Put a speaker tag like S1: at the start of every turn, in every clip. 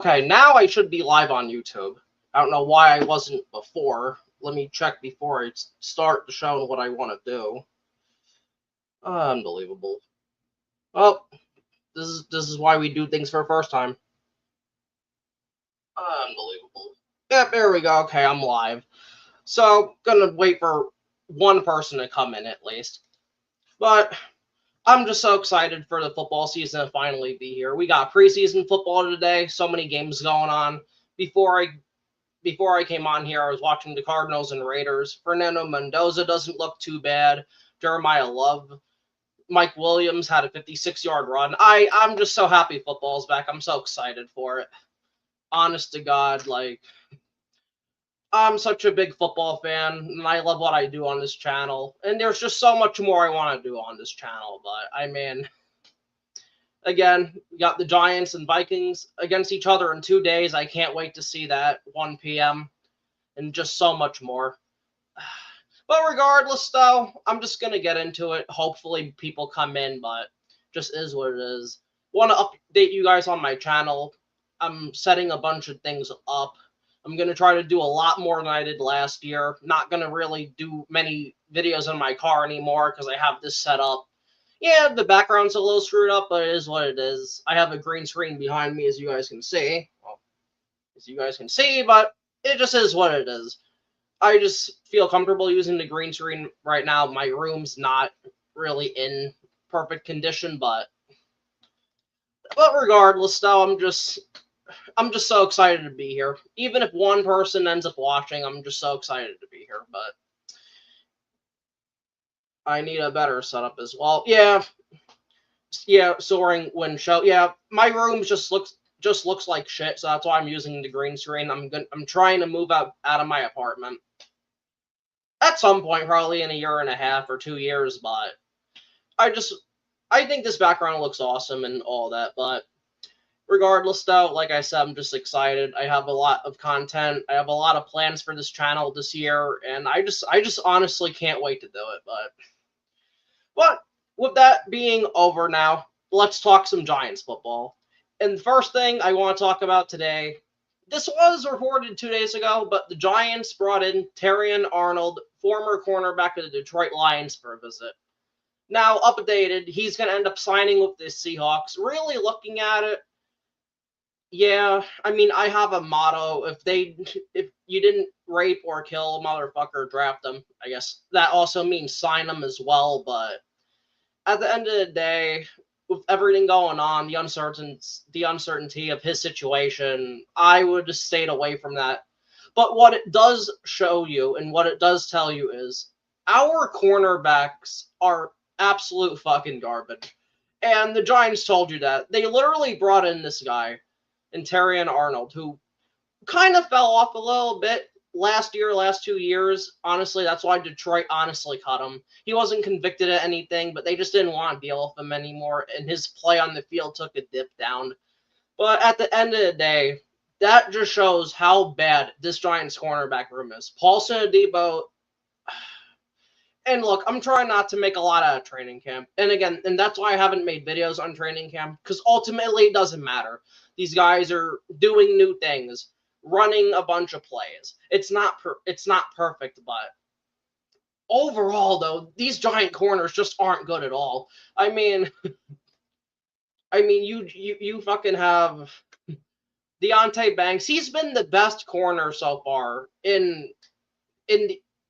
S1: Okay, now I should be live on YouTube. I don't know why I wasn't before. Let me check before I start the show and what I want to do. Unbelievable. Well, this is why we do things for the first time. Unbelievable. Yep, there we go. Okay, I'm live. So, gonna wait for one person to come in at least. But I'm just so excited for the football season to finally be here. We got preseason football today. So many games going on. Before I came on here, I was watching the Cardinals and Raiders. Fernando Mendoza doesn't look too bad. Jeremiah Love, Mike Williams had a 56-yard run. I'm just so happy football's back. I'm so excited for it. Honest to God, like, I'm such a big football fan, and I love what I do on this channel. And there's just so much more I want to do on this channel. But, I mean, again, we got the Giants and Vikings against each other in 2 days. I can't wait to see that, 1 p.m. and just so much more. But regardless, though, I'm just going to get into it. Hopefully people come in, but just is what it is. Want to update you guys on my channel. I'm setting a bunch of things up. I'm going to try to do a lot more than I did last year. Not going to really do many videos in my car anymore because I have this set up. Yeah, the background's a little screwed up, but it is what it is. I have a green screen behind me, as you guys can see. Well, as you guys can see, but it just is what it is. I just feel comfortable using the green screen right now. My room's not really in perfect condition, but regardless, though, I'm just so excited to be here. Even if one person ends up watching, I'm just so excited to be here. But I need a better setup as well. Yeah, soaring wind show. Yeah, my room just looks like shit, so that's why I'm using the green screen. I'm trying to move out of my apartment at some point, probably in a year and a half or 2 years, but I think this background looks awesome and all that, but regardless, though, like I said, I'm just excited. I have a lot of content. I have a lot of plans for this channel this year, and I just honestly can't wait to do it. But with that being over now, let's talk some Giants football. And the first thing I want to talk about today, this was reported 2 days ago, but the Giants brought in Terrion Arnold, former cornerback of the Detroit Lions, for a visit. Now, updated, he's going to end up signing with the Seahawks. Really looking at it, yeah, I mean, I have a motto. If you didn't rape or kill a motherfucker, draft them. I guess that also means sign them as well. But at the end of the day, with everything going on, the uncertainty of his situation, I would have stayed away from that. But what it does show you and what it does tell you is our cornerbacks are absolute fucking garbage. And the Giants told you that. They literally brought in this guy, Terrion Arnold, who kind of fell off a little bit last 2 years. Honestly, that's why Detroit honestly cut him. He wasn't convicted of anything, but they just didn't want to deal with him anymore, and his play on the field took a dip down. But at the end of the day, that just shows how bad this Giants cornerback room is. Paulson Adebo, and look, I'm trying not to make a lot out of training camp. And again, and that's why I haven't made videos on training camp, because ultimately it doesn't matter. These guys are doing new things, running a bunch of plays. It's not perfect, but overall, though, these giant corners just aren't good at all. I mean, you fucking have Deontay Banks. He's been the best corner so far in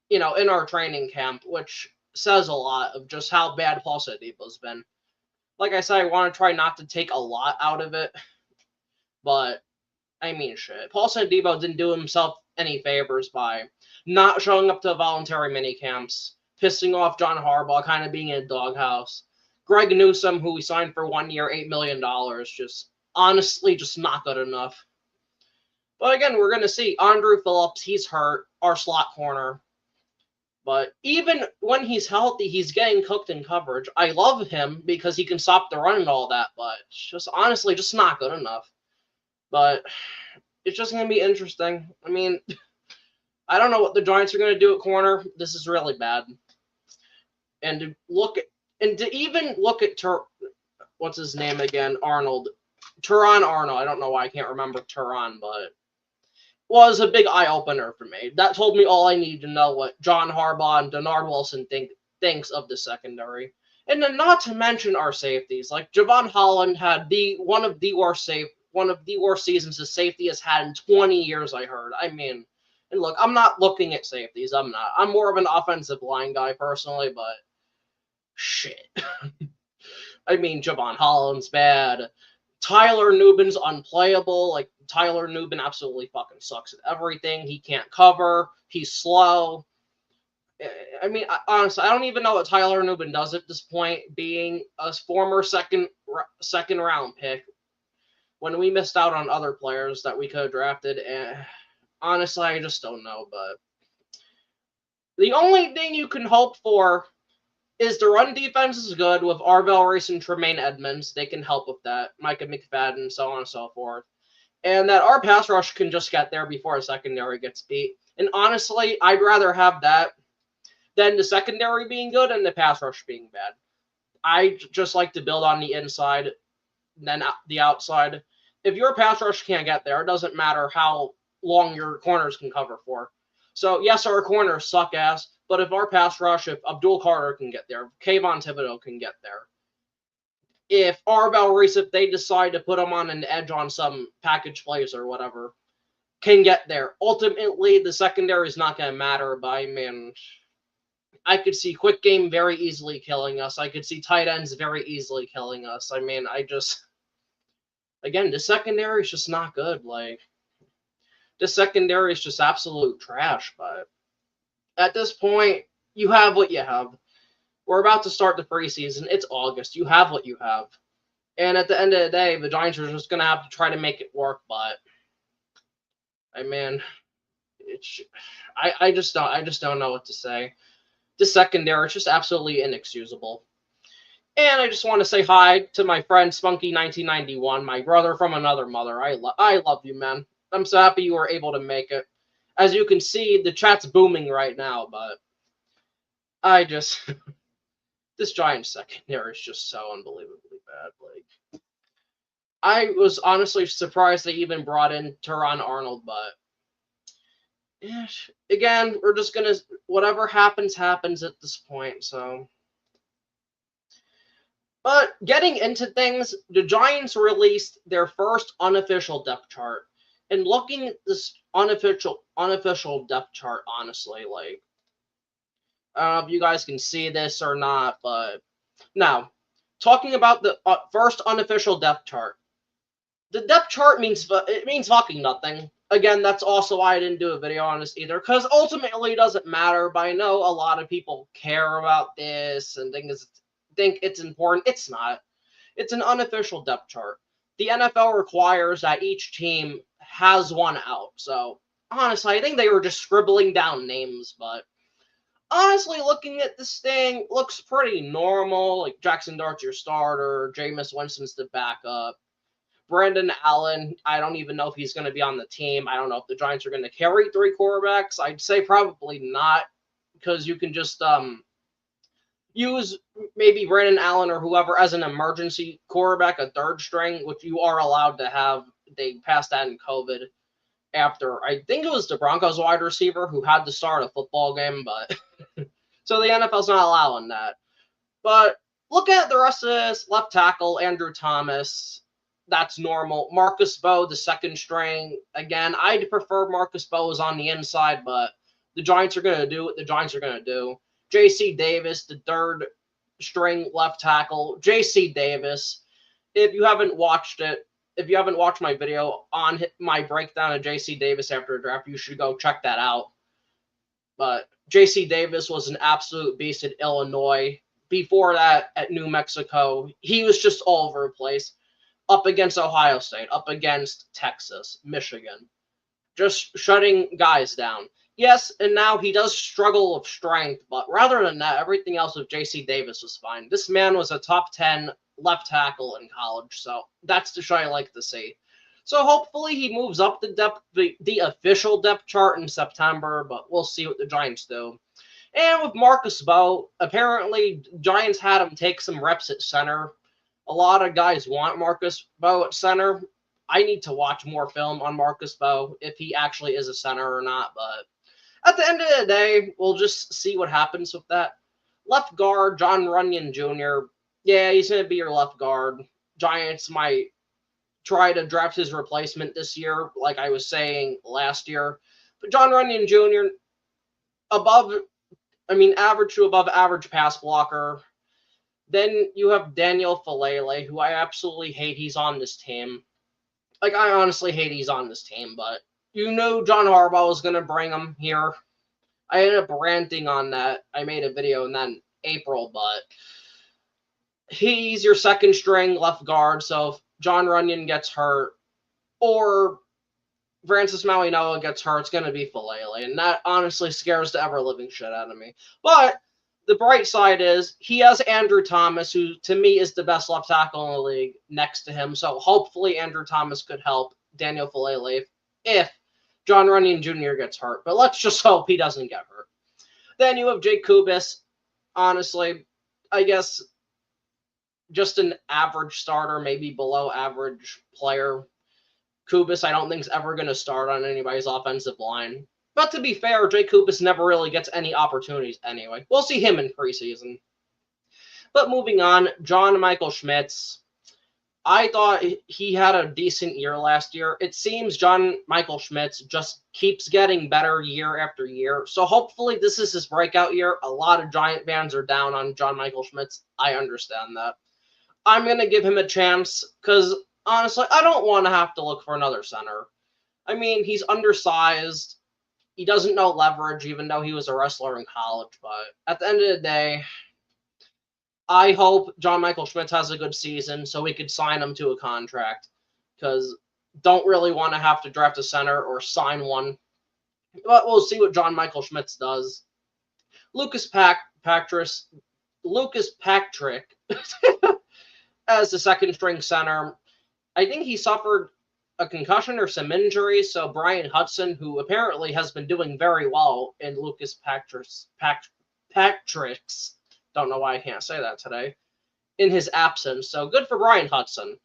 S1: in our training camp, which says a lot of just how bad Paulson Adebo's been. Like I said, I want to try not to take a lot out of it, but I mean, shit. Paulson Adebo didn't do himself any favors by not showing up to voluntary mini camps, pissing off John Harbaugh, kind of being in a doghouse. Greg Newsome, who we signed for 1 year, $8 million, just honestly just not good enough. But again, we're going to see. Andrew Phillips, he's hurt, our slot corner. But even when he's healthy, he's getting cooked in coverage. I love him because he can stop the run and all that, but it's just honestly just not good enough. But it's just going to be interesting. I mean, I don't know what the Giants are going to do at corner. This is really bad. And to even look at what's his name again, Arnold. Teron Arnold, I don't know why I can't remember Teron, but was a big eye-opener for me. That told me all I need to know what John Harbaugh and Denard Wilson thinks of the secondary. And then not to mention our safeties. Like Javon Holland had one of the worst seasons the safety has had in 20 years, I heard. I mean, and look, I'm not looking at safeties. I'm not. I'm more of an offensive line guy personally, but shit. I mean, Javon Holland's bad. Tyler Nubin's unplayable. Like, Tyler Nubin absolutely fucking sucks at everything. He can't cover. He's slow. I mean, honestly, I don't even know what Tyler Nubin does at this point, being a former second round pick when we missed out on other players that we could have drafted. And honestly, I just don't know. But the only thing you can hope for is the run defense is good with Arvell Reese and Tremaine Edmonds. They can help with that. Micah McFadden, so on and so forth. And that our pass rush can just get there before a secondary gets beat. And honestly, I'd rather have that than the secondary being good and the pass rush being bad. I just like to build on the inside than the outside. If your pass rush can't get there, it doesn't matter how long your corners can cover for. So, yes, our corners suck ass, but if our pass rush, if Abdul Carter can get there, Kayvon Thibodeau can get there, if Arvell Reese, if they decide to put him on an edge on some package plays or whatever, can get there. Ultimately, the secondary is not going to matter, but I mean, I could see quick game very easily killing us. I could see tight ends very easily killing us. I mean, again, the secondary is just not good. Like, the secondary is just absolute trash, but at this point, you have what you have. We're about to start the preseason. It's August. You have what you have. And at the end of the day, the Giants are just going to have to try to make it work, but I mean, I just don't know what to say. The secondary is just absolutely inexcusable. And I just want to say hi to my friend Spunky1991, my brother from another mother. I love you, man. I'm so happy you were able to make it. As you can see, the chat's booming right now, but I just this Giants secondary is just so unbelievably bad. Like, I was honestly surprised they even brought in Teron Arnold, but again, we're just gonna whatever happens at this point. So, but getting into things, the Giants released their first unofficial depth chart, and looking at this unofficial depth chart, honestly, like, I don't know if you guys can see this or not, but now talking about the first unofficial depth chart. The depth chart means fucking nothing. Again, that's also why I didn't do a video on this either, because ultimately it doesn't matter, but I know a lot of people care about this and think it's important. It's not. It's an unofficial depth chart. The NFL requires that each team has one out. So, honestly, I think they were just scribbling down names, but honestly, looking at this thing, looks pretty normal. Like, Jackson Dart's your starter, Jameis Winston's the backup. Brandon Allen, I don't even know if he's going to be on the team. I don't know if the Giants are going to carry 3 quarterbacks. I'd say probably not, because you can just use maybe Brandon Allen or whoever as an emergency quarterback, a third string, which you are allowed to have. They passed that in COVID after, I think it was the Broncos wide receiver who had to start a football game, but so the NFL's not allowing that. But look at the rest of this. Left tackle, Andrew Thomas. That's normal. Marcus Bowe, the second string. Again, I'd prefer Marcus Bowe is on the inside, but the Giants are going to do what the Giants are going to do. J.C. Davis, the third string left tackle. J.C. Davis, if you haven't watched my video on my breakdown of J.C. Davis after a draft, you should go check that out. But J.C. Davis was an absolute beast at Illinois. Before that, at New Mexico, he was just all over the place. Up against Ohio State, up against Texas, Michigan. Just shutting guys down. Yes, and now he does struggle with strength, but rather than that, everything else with J.C. Davis was fine. This man was a top 10 left tackle in college, so that's the show I like to see. So hopefully he moves up the official depth chart in September, but we'll see what the Giants do. And with Marcus Bowe, apparently Giants had him take some reps at center. A lot of guys want Marcus Bow at center. I need to watch more film on Marcus Bow if he actually is a center or not. But at the end of the day, we'll just see what happens with that. Left guard, John Runyon Jr. Yeah, he's going to be your left guard. Giants might try to draft his replacement this year, like I was saying last year. But John Runyon Jr., average to above average pass blocker. Then you have Daniel Falele, who I absolutely hate he's on this team. Like, I honestly hate he's on this team, but you know John Harbaugh was going to bring him here. I ended up ranting on that. I made a video in that in April, but he's your second string left guard, so if John Runyon gets hurt or Francis Mauigoa gets hurt, it's going to be Falele, and that honestly scares the ever-living shit out of me. But the bright side is he has Andrew Thomas, who to me is the best left tackle in the league, next to him. So hopefully Andrew Thomas could help Daniel Falele if John Runyon Jr. gets hurt. But let's just hope he doesn't get hurt. Then you have Jake Kubis. Honestly, I guess just an average starter, maybe below average player. Kubis, I don't think, is ever going to start on anybody's offensive line. But to be fair, Jake Kubis never really gets any opportunities anyway. We'll see him in preseason. But moving on, John Michael Schmitz. I thought he had a decent year last year. It seems John Michael Schmitz just keeps getting better year after year. So hopefully this is his breakout year. A lot of Giant fans are down on John Michael Schmitz. I understand that. I'm going to give him a chance because, honestly, I don't want to have to look for another center. I mean, he's undersized. He doesn't know leverage, even though he was a wrestler in college. But at the end of the day, I hope John Michael Schmitz has a good season so we could sign him to a contract. Because don't really want to have to draft a center or sign one. But we'll see what John Michael Schmitz does. Lucas Patrick as the second string center. I think he suffered a concussion or some injuries, so Brian Hudson, who apparently has been doing very well in Lucas Patrick's, don't know why I can't say that today, in his absence. So good for Brian Hudson.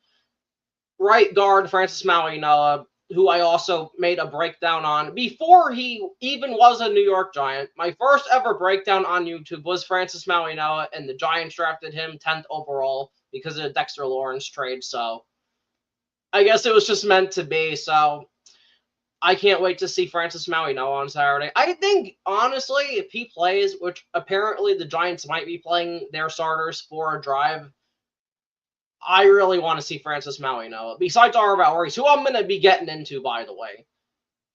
S1: Right guard, Francis Mauigoa, who I also made a breakdown on before he even was a New York Giant. My first ever breakdown on YouTube was Francis Mauigoa, and the Giants drafted him 10th overall because of the Dexter Lawrence trade. So I guess it was just meant to be. So I can't wait to see Francis Mauigoa on Saturday. I think, honestly, if he plays, which apparently the Giants might be playing their starters for a drive, I really want to see Francis Mauigoa. Besides Arva Oris, who I'm going to be getting into, by the way.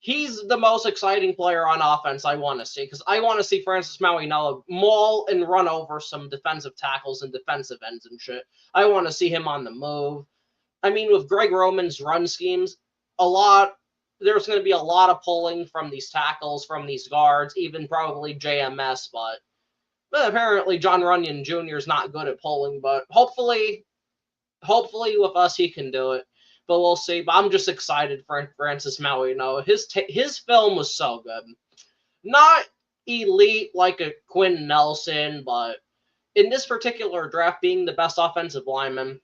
S1: He's the most exciting player on offense I want to see, because I want to see Francis Mauigoa maul and run over some defensive tackles and defensive ends and shit. I want to see him on the move. I mean, with Greg Roman's run schemes, there's going to be a lot of pulling from these tackles, from these guards, even probably JMS, but apparently John Runyon Jr. is not good at pulling, but hopefully with us he can do it. But we'll see. But I'm just excited for Francis Mauigoa. His film was so good. Not elite like a Quinn Nelson, but in this particular draft, being the best offensive lineman,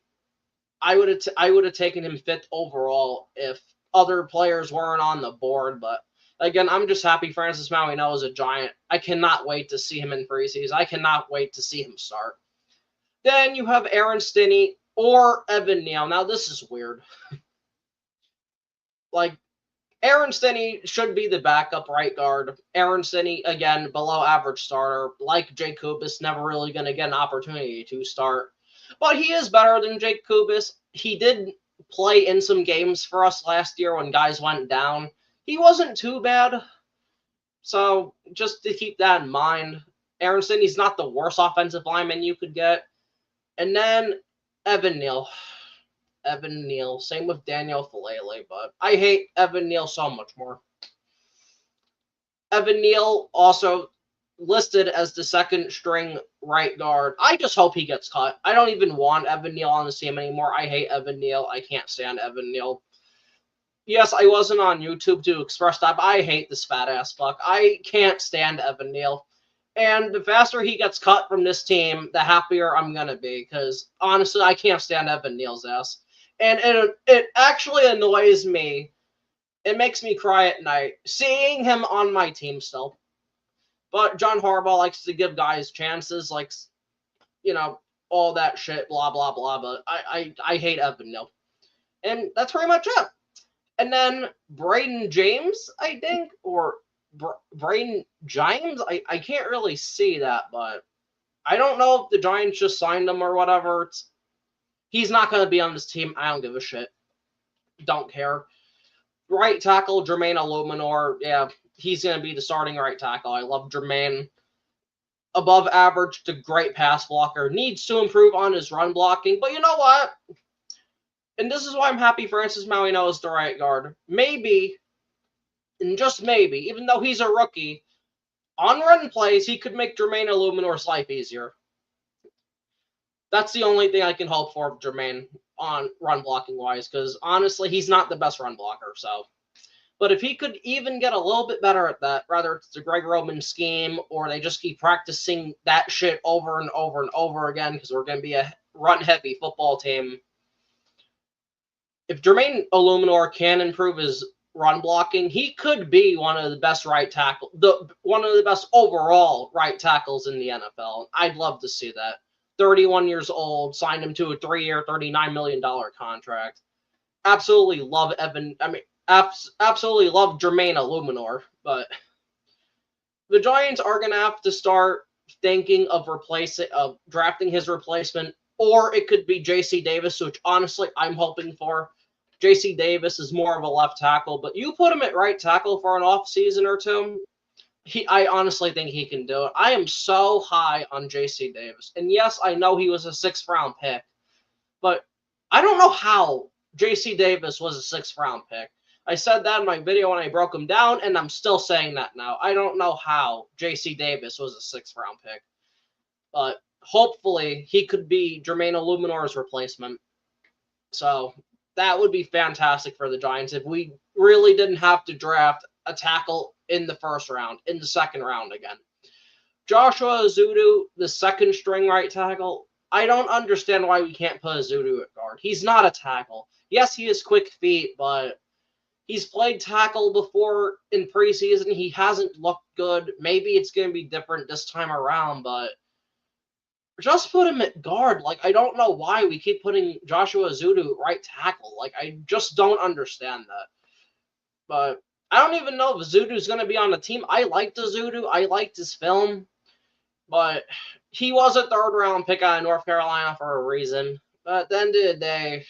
S1: I would have taken him 5th overall if other players weren't on the board. But again, I'm just happy Francis Mauigoa is a Giant. I cannot wait to see him in preseason. I cannot wait to see him start. Then you have Aaron Stinney or Evan Neal. Now, this is weird. Like, Aaron Stinney should be the backup right guard. Aaron Stinney, again, below average starter. Like Jake Kubis, never really going to get an opportunity to start. But he is better than Jake Kubis. He did play in some games for us last year when guys went down. He wasn't too bad. So just to keep that in mind, Aaron Stinney's not the worst offensive lineman you could get. And then Evan Neal. Same with Daniel Falele, but I hate Evan Neal so much more. Evan Neal also listed as the second string right guard. I just hope he gets cut. I don't even want Evan Neal on the team anymore. I hate Evan Neal. I can't stand Evan Neal. Yes, I wasn't on YouTube to express that, but I hate this fat ass fuck. I can't stand Evan Neal. And the faster he gets cut from this team, the happier I'm going to be. Because, honestly, I can't stand Evan Neal's ass. And it actually annoys me. It makes me cry at night seeing him on my team still. But John Harbaugh likes to give guys chances, like, all that shit, blah, blah, blah. But I hate Evan Neal. And that's pretty much it. And then Braden James, I think, or Braden Giants, I can't really see that, but I don't know if the Giants just signed him or whatever. He's not going to be on this team. I don't give a shit. Don't care. Right tackle, Jermaine Illuminor. Yeah, he's going to be the starting right tackle. I love Jermaine. Above average to great pass blocker. Needs to improve on his run blocking. But you know what? And this is why I'm happy Francis Mauigoa is the right guard. Maybe, and just maybe, even though he's a rookie, on run plays, he could make Jermaine Illuminor's life easier. That's the only thing I can hope for Jermaine on run blocking wise, because honestly, he's not the best run blocker. So, but if he could even get a little bit better at that, whether it's the Greg Roman scheme or they just keep practicing that shit over and over and over again, because we're going to be a run-heavy football team. If Jermaine Illuminor can improve his run blocking, he could be one of the best right tackle, one of the best overall right tackles in the NFL. I'd love to see that. 31 years old, signed him to a 3-year, $39 million contract. Absolutely love absolutely love Jermaine Illuminor, but the Giants are going to have to start thinking of drafting his replacement, or it could be J.C. Davis, which honestly I'm hoping for. J.C. Davis is more of a left tackle, but you put him at right tackle for an off season or two, I honestly think he can do it. I am so high on J.C. Davis. And yes, I know he was a 6th-round pick, but I don't know how J.C. Davis was a 6th-round pick. I said that in my video when I broke him down, and I'm still saying that now. I don't know how J.C. Davis was a 6th-round pick. But hopefully he could be Jermaine Illuminor's replacement. So that would be fantastic for the Giants if we really didn't have to draft a tackle in the 1st round, in the 2nd round again. Joshua Ezeudu, the 2nd-string right tackle, I don't understand why we can't put Ezeudu at guard. He's not a tackle. Yes, he has quick feet, but he's played tackle before in preseason. He hasn't looked good. Maybe it's going to be different this time around, but just put him at guard. Like, I don't know why we keep putting Joshua Ezeudu right tackle. Like, I just don't understand that. But I don't even know if Ezeudu's going to be on the team. I liked Ezeudu. I liked his film. But he was a 3rd-round pick out of North Carolina for a reason. But at the end of the day,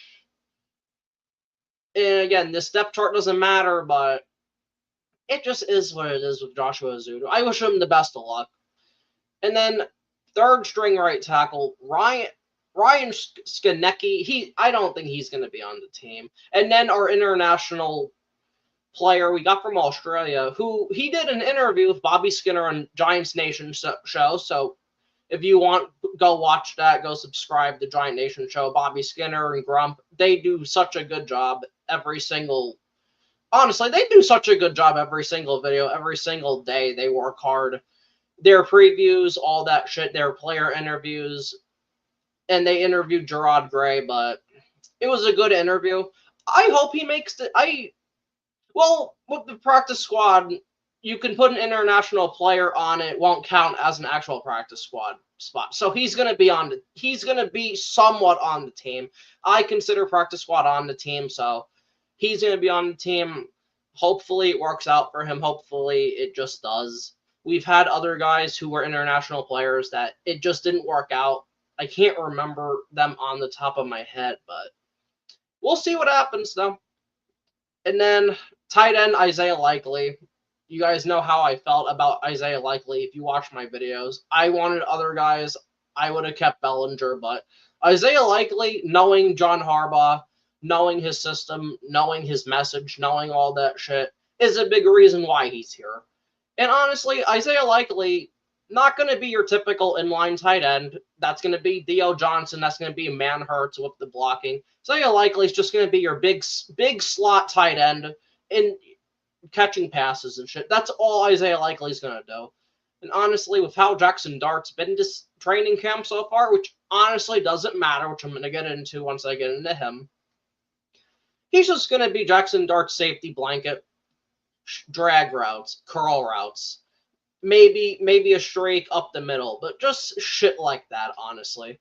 S1: and again, this depth chart doesn't matter, but it just is what it is with Joshua Ezeudu. I wish him the best of luck. And then 3rd-string right tackle, Ryan Skonecki. I don't think he's going to be on the team. And then our international player we got from Australia, who he did an interview with Bobby Skinner on Giants Nation show. So if you want, go watch that. Go subscribe to Giant Nation show. Bobby Skinner and Grump, they do such a good job honestly, they do such a good job every single video, every single day. They work hard. Their previews, all that shit, their player interviews, and they interviewed Gerard Gray, but it was a good interview. I hope he makes it. Well, with the practice squad, you can put an international player on it. Won't count as an actual practice squad spot. So he's going to be somewhat on the team. I consider practice squad on the team, so he's going to be on the team. Hopefully it works out for him. Hopefully it just does. We've had other guys who were international players that it just didn't work out. I can't remember them on the top of my head, but we'll see what happens, though. And then tight end Isaiah Likely. You guys know how I felt about Isaiah Likely if you watch my videos. I wanted other guys. I would have kept Bellinger, but Isaiah Likely, knowing John Harbaugh, knowing his system, knowing his message, knowing all that shit, is a big reason why he's here. And honestly, Isaiah Likely, not going to be your typical inline tight end. That's going to be Theo Johnson. That's going to be Manhurts with the blocking. Isaiah Likely is just going to be your big slot tight end in catching passes and shit. That's all Isaiah Likely is going to do. And honestly, with how Jackson Dart's been this training camp so far, which honestly doesn't matter, which I'm going to get into once I get into him, he's just going to be Jackson Dart's safety blanket, drag routes, curl routes, maybe a streak up the middle, but just shit like that, honestly.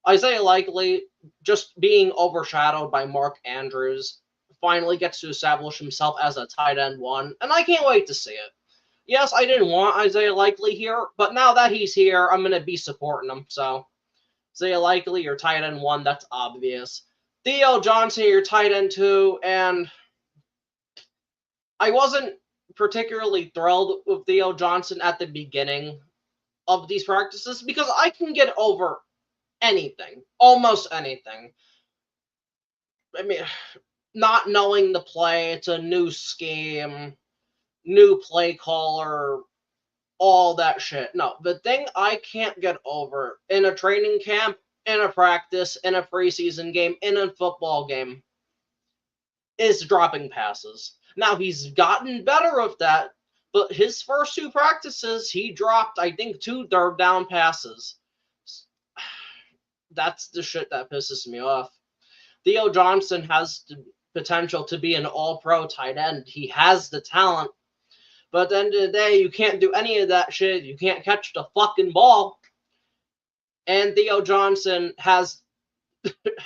S1: Isaiah Likely, just being overshadowed by Mark Andrews, finally gets to establish himself as a tight end one, and I can't wait to see it. Yes, I didn't want Isaiah Likely here, but now that he's here, I'm going to be supporting him. So, Isaiah Likely, your tight end one, that's obvious. Theo Johnson, your tight end two, and I wasn't particularly thrilled with Theo Johnson at the beginning of these practices because I can get over anything, almost anything. I mean, not knowing the play, it's a new scheme, new play caller, all that shit. No, the thing I can't get over in a training camp, in a practice, in a preseason game, in a football game is dropping passes. Now, he's gotten better with that, but his first two practices, he dropped, I think, 2 third down passes. That's the shit that pisses me off. Theo Johnson has the potential to be an all-pro tight end. He has the talent. But at the end of the day, you can't do any of that shit. You can't catch the fucking ball. And Theo Johnson has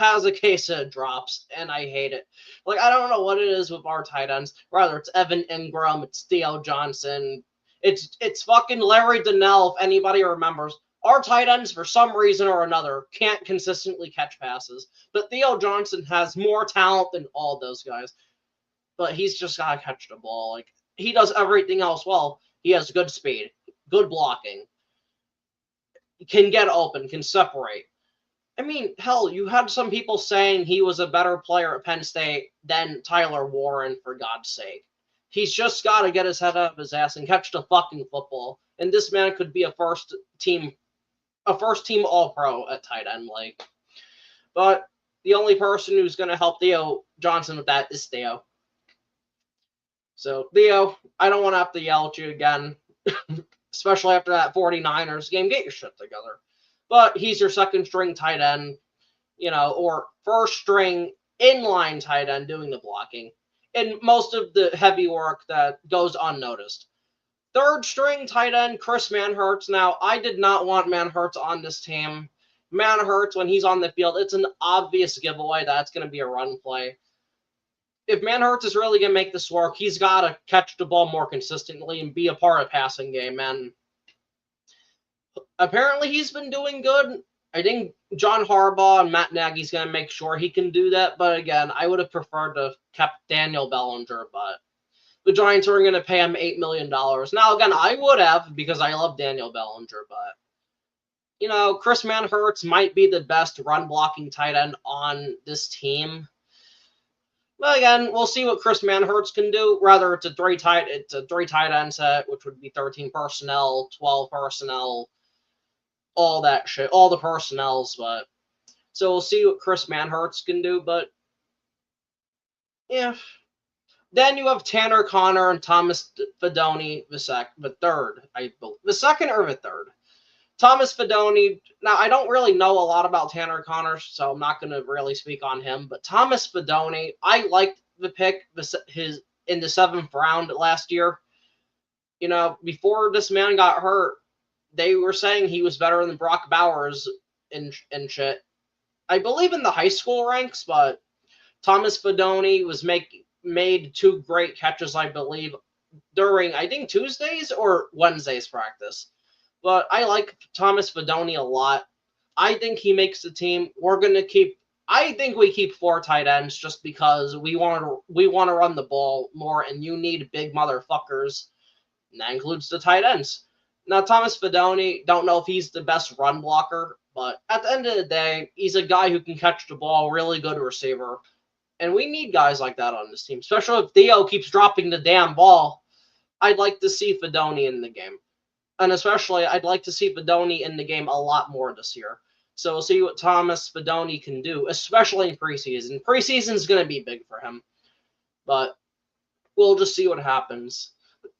S1: a case of drops, and I hate it. Like, I don't know what it is with our tight ends. Rather, it's Evan Ingram, it's Theo Johnson, it's fucking Larry Donnell, if anybody remembers. Our tight ends, for some reason or another, can't consistently catch passes. But Theo Johnson has more talent than all those guys. But he's just got to catch the ball. Like, he does everything else well. He has good speed, good blocking, can get open, can separate. I mean, hell, you had some people saying he was a better player at Penn State than Tyler Warren, for God's sake. He's just got to get his head out of his ass and catch the fucking football. And this man could be a first team All-Pro at tight end, like. But the only person who's going to help Theo Johnson with that is Theo. So, Theo, I don't want to have to yell at you again, especially after that 49ers game. Get your shit together. But he's your second string tight end, or first string inline tight end doing the blocking. And most of the heavy work that goes unnoticed. Third string tight end, Chris Manhertz. Now, I did not want Manhertz on this team. Manhertz, when he's on the field, it's an obvious giveaway that's going to be a run play. If Manhertz is really going to make this work, he's got to catch the ball more consistently and be a part of the passing game. And apparently he's been doing good. I think John Harbaugh and Matt Nagy's going to make sure he can do that. But again, I would have preferred to have kept Daniel Bellinger, but the Giants are going to pay him $8 million. Now, again, I would have because I love Daniel Bellinger, but, Chris Manhertz might be the best run-blocking tight end on this team. But again, we'll see what Chris Manhertz can do. Rather, it's a three tight end set, which would be 13 personnel, 12 personnel, all that shit, all the personnels. But so we'll see what Chris Manhertz can do. But yeah, then you have Tanner Connor and Thomas Fidone the third, I believe, the second or the third. Thomas Fidone, now I don't really know a lot about Tanner Connor, so I'm not going to really speak on him. But Thomas Fidone, I liked the pick in the 7th round last year. Before this man got hurt, they were saying he was better than Brock Bowers and shit. I believe in the high school ranks, but Thomas Fidone was made 2 great catches, I believe, during, I think, Tuesdays or Wednesdays practice. But I like Thomas Fidone a lot. I think he makes the team. I think we keep 4 tight ends just because we want to run the ball more, and you need big motherfuckers. And that includes the tight ends. Now, Thomas Fidone, don't know if he's the best run blocker, but at the end of the day, he's a guy who can catch the ball, really good receiver. And we need guys like that on this team, especially if Theo keeps dropping the damn ball. I'd like to see Fidone in the game. And especially, I'd like to see Fidone in the game a lot more this year. So we'll see what Thomas Fidone can do, especially in preseason. Preseason is going to be big for him. But we'll just see what happens.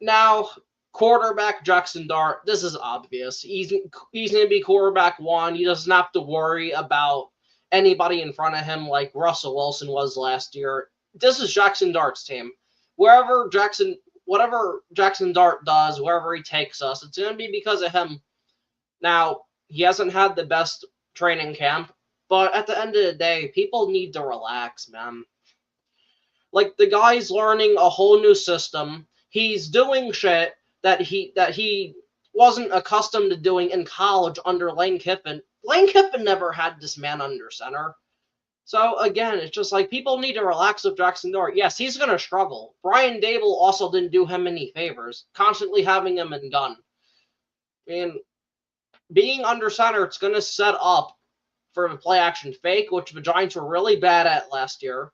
S1: Now, Quarterback Jackson Dart, this is obvious. He's going to be quarterback 1. He doesn't have to worry about anybody in front of him like Russell Wilson was last year. This is Jackson Dart's team. Whatever Jackson Dart does, wherever he takes us, it's going to be because of him. Now, he hasn't had the best training camp, but at the end of the day, people need to relax, man. Like, the guy's learning a whole new system. He's doing shit that he wasn't accustomed to doing in college under Lane Kiffin. Lane Kiffin never had this man under center. So, again, it's just like people need to relax with Jackson Dart. Yes, he's going to struggle. Brian Dable also didn't do him any favors, constantly having him in gun. I mean, being under center, it's going to set up for the play action fake, which the Giants were really bad at last year.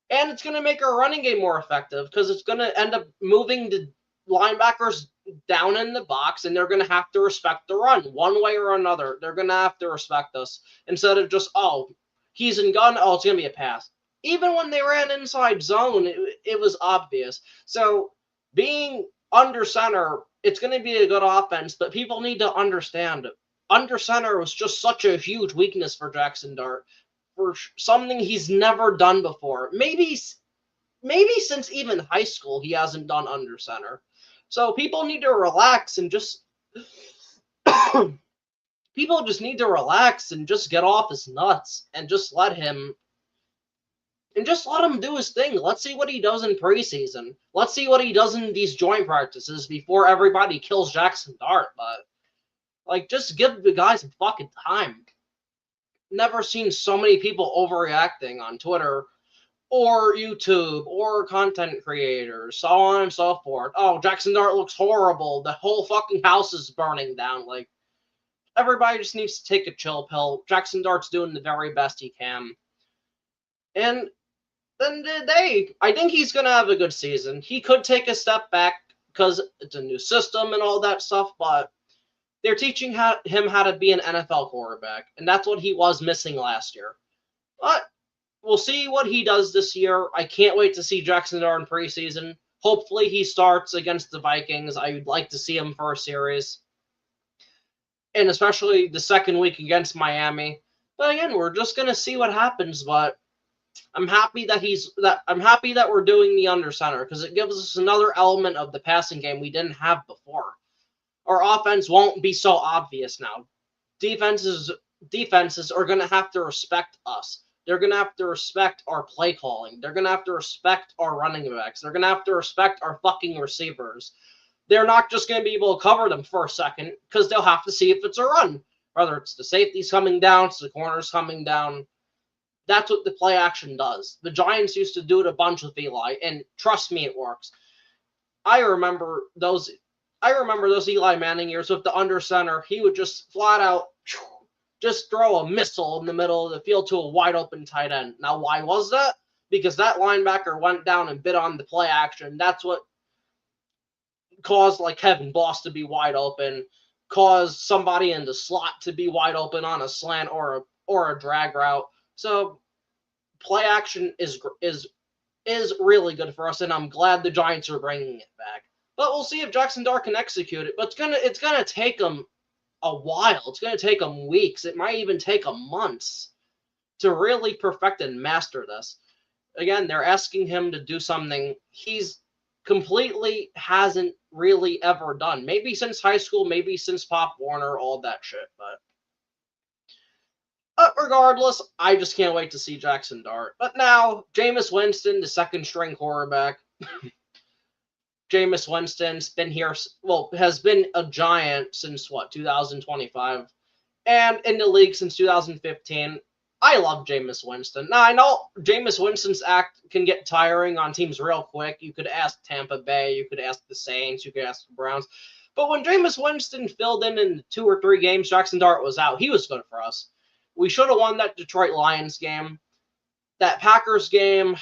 S1: And it's going to make our running game more effective because it's going to end up moving the linebackers down in the box, and they're going to have to respect the run one way or another. They're going to have to respect us instead of just, oh, he's in gun, oh, it's going to be a pass. Even when they ran inside zone, it was obvious. So being under center, it's going to be a good offense, but people need to understand under center was just such a huge weakness for Jackson Dart. For something he's never done before. Maybe since even high school he hasn't done under center. So people need to relax and just people just need to relax and just get off his nuts and just let him do his thing. Let's see what he does in preseason. Let's see what he does in these joint practices before everybody kills Jackson Dart. But like, just give the guy some fucking time. Never seen so many people overreacting on Twitter or YouTube or content creators, so on and so forth. Oh, Jackson Dart looks horrible. The whole fucking house is burning down. Like, everybody just needs to take a chill pill. Jackson Dart's doing the very best he can. And then I think he's going to have a good season. He could take a step back because it's a new system and all that stuff, but they're teaching him how to be an NFL quarterback, and that's what he was missing last year. But we'll see what he does this year. I can't wait to see Jackson Dart in preseason. Hopefully he starts against the Vikings. I would like to see him for a series, and especially the second week against Miami. But again, we're just gonna see what happens. But I'm happy that we're doing the under center because it gives us another element of the passing game we didn't have before. Our offense won't be so obvious now. Defenses are going to have to respect us. They're going to have to respect our play calling. They're going to have to respect our running backs. They're going to have to respect our fucking receivers. They're not just going to be able to cover them for a second because they'll have to see if it's a run. Whether it's the safeties coming down, it's the corners coming down. That's what the play action does. The Giants used to do it a bunch with Eli, and trust me, it works. I remember those Eli Manning years with the under center. He would just flat out just throw a missile in the middle of the field to a wide open tight end. Now, why was that? Because that linebacker went down and bit on the play action. That's what caused like Kevin Boss to be wide open, caused somebody in the slot to be wide open on a slant or a drag route. So play action is really good for us, and I'm glad the Giants are bringing it back. But we'll see if Jackson Dart can execute it. But it's gonna take him a while. It's gonna take him weeks. It might even take him months to really perfect and master this. Again, they're asking him to do something he's completely hasn't really ever done. Maybe since high school, maybe since Pop Warner, all that shit. But regardless, I just can't wait to see Jackson Dart. But now, Jameis Winston, the second string quarterback. Jameis Winston's been here, has been a Giant since, 2025? And in the league since 2015. I love Jameis Winston. Now, I know Jameis Winston's act can get tiring on teams real quick. You could ask Tampa Bay, you could ask the Saints, you could ask the Browns. But when Jameis Winston filled in 2 or 3 games, Jackson Dart was out. He was good for us. We should have won that Detroit Lions game. That Packers game,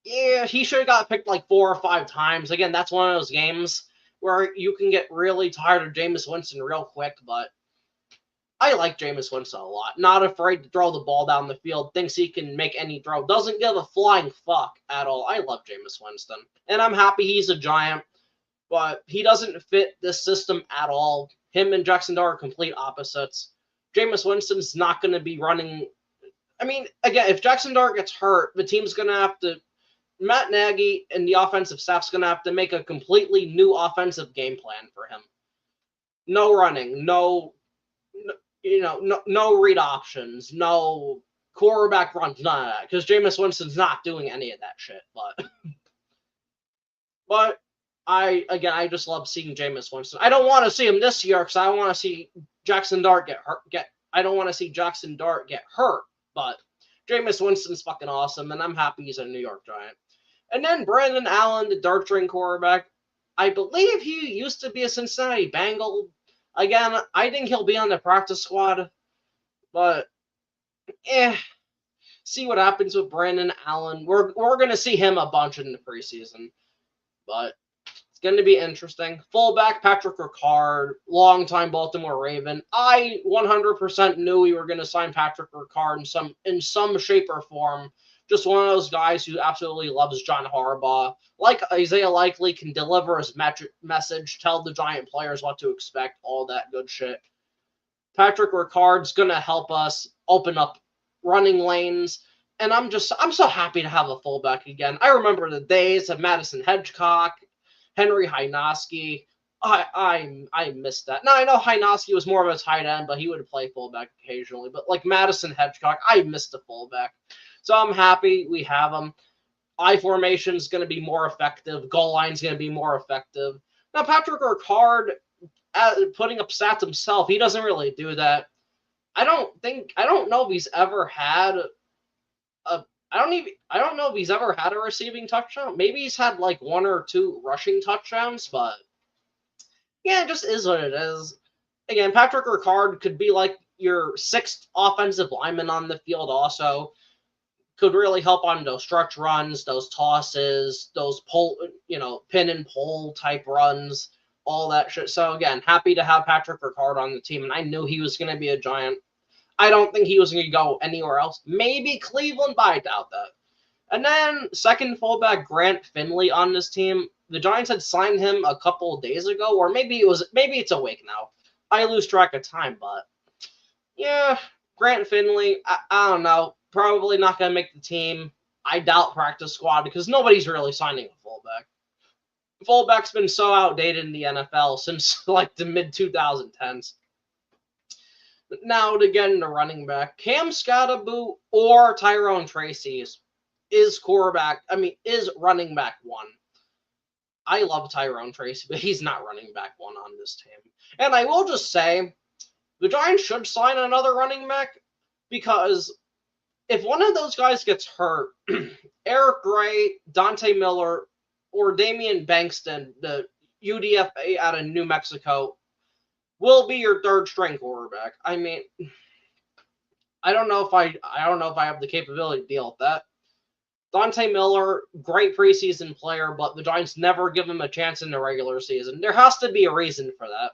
S1: yeah, he should have got picked like 4 or 5 times. Again, that's one of those games where you can get really tired of Jameis Winston real quick, but I like Jameis Winston a lot. Not afraid to throw the ball down the field, thinks he can make any throw, doesn't give a flying fuck at all. I love Jameis Winston, and I'm happy he's a Giant. but he doesn't fit this system at all. Him and Jackson Dart are complete opposites. Jameis Winston's not going to be running. I mean, again, if Jackson Dart gets hurt, the team's going to have to. Matt Nagy and the offensive staff's going to have to make a completely new offensive game plan for him. No running, no read options, no quarterback runs, none of that. Because Jameis Winston's not doing any of that shit. But I just love seeing Jameis Winston. I don't want to see him this year because I don't want to see Jackson Dart get hurt. I don't want to see Jackson Dart get hurt. But Jameis Winston's fucking awesome, and I'm happy he's a New York Giant. And then Brandon Allen, the dart string quarterback. I believe he used to be a Cincinnati Bengal. Again, I think he'll be on the practice squad. But, see what happens with Brandon Allen. We're going to see him a bunch in the preseason. But it's going to be interesting. Fullback Patrick Ricard, longtime Baltimore Raven. I 100% knew we were going to sign Patrick Ricard in some shape or form. Just one of those guys who absolutely loves John Harbaugh. Like Isaiah Likely, can deliver his message, tell the Giant players what to expect, all that good shit. Patrick Ricard's going to help us open up running lanes. And I'm so happy to have a fullback again. I remember the days of Madison Hedgecock, Henry Hynoski. I missed that. Now, I know Hynoski was more of a tight end, but he would play fullback occasionally. But like Madison Hedgecock, I missed the fullback. So I'm happy we have him. I formation is going to be more effective. Goal line is going to be more effective. Now, Patrick Ricard, putting up stats himself, he doesn't really do that. I don't know if he's ever had I don't know if he's ever had a receiving touchdown. Maybe he's had like 1 or 2 rushing touchdowns, but yeah, it just is what it is. Again, Patrick Ricard could be like your 6th offensive lineman on the field also. Could really help on those stretch runs, those tosses, those pin and pull type runs, all that shit. So again, happy to have Patrick Ricard on the team, and I knew he was going to be a Giant. I don't think he was going to go anywhere else. Maybe Cleveland, but I doubt that. And then second fullback Grant Finley on this team. The Giants had signed him a couple of days ago, or maybe it's a week now. I lose track of time, but yeah, Grant Finley, I don't know. Probably not going to make the team. I doubt practice squad because nobody's really signing a fullback. Fullback's been so outdated in the NFL since like the mid-2010s. Now to get into running back, Cam Scottaboo or Tyrone Tracy is running back 1. I love Tyrone Tracy, but he's not running back 1 on this team. And I will just say, the Giants should sign another running back because if one of those guys gets hurt, Eric Gray, Dante Miller, or Damian Bankston, the UDFA out of New Mexico, will be your 3rd string quarterback. I mean, I don't know if I have the capability to deal with that. Dante Miller, great preseason player, but the Giants never give him a chance in the regular season. There has to be a reason for that.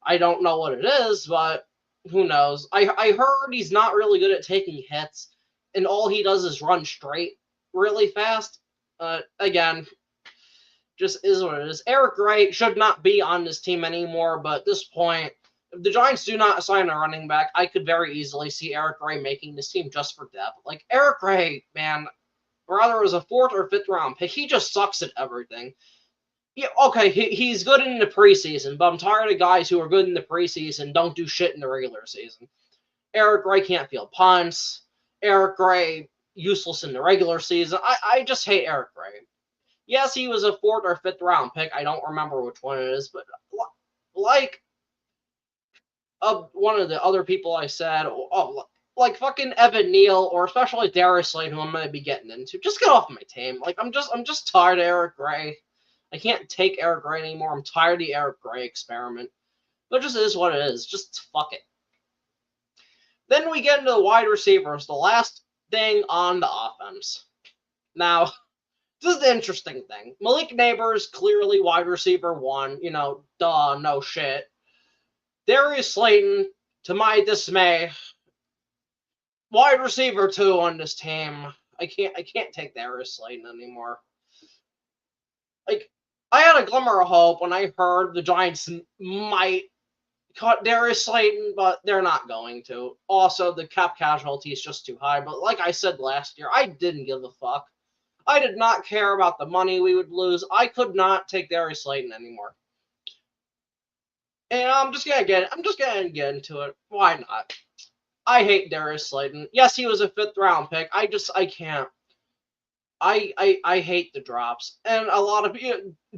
S1: I don't know what it is, but who knows? I heard he's not really good at taking hits, and all he does is run straight really fast. Again, just is what it is. Eric Gray should not be on this team anymore, but at this point, if the Giants do not sign a running back, I could very easily see Eric Gray making this team just for depth. Like, Eric Gray, man, whether it was a 4th or 5th round pick, he just sucks at everything. Yeah, okay, he's good in the preseason, but I'm tired of guys who are good in the preseason don't do shit in the regular season. Eric Gray can't field punts. Eric Gray, useless in the regular season. I just hate Eric Gray. Yes, he was a 4th or 5th round pick. I don't remember which one it is, but like one of the other people I said, like fucking Evan Neal, or especially Darius Slade, who I'm going to be getting into. Just get off my team. Like I'm just tired of Eric Gray. I can't take Eric Gray anymore. I'm tired of the Eric Gray experiment. But it just is what it is. Just fuck it. Then we get into the wide receivers, the last thing on the offense. Now, this is the interesting thing. Malik Neighbors, clearly wide receiver 1. Duh, no shit. Darius Slayton, to my dismay, wide receiver 2 on this team. I can't take Darius Slayton anymore. Like, I had a glimmer of hope when I heard the Giants might cut Darius Slayton, but they're not going to. Also, the cap casualty is just too high. But like I said last year, I didn't give a fuck. I did not care about the money we would lose. I could not take Darius Slayton anymore. And I'm just gonna get into it. Why not? I hate Darius Slayton. Yes, he was a 5th round pick. I can't. I hate the drops. And a lot of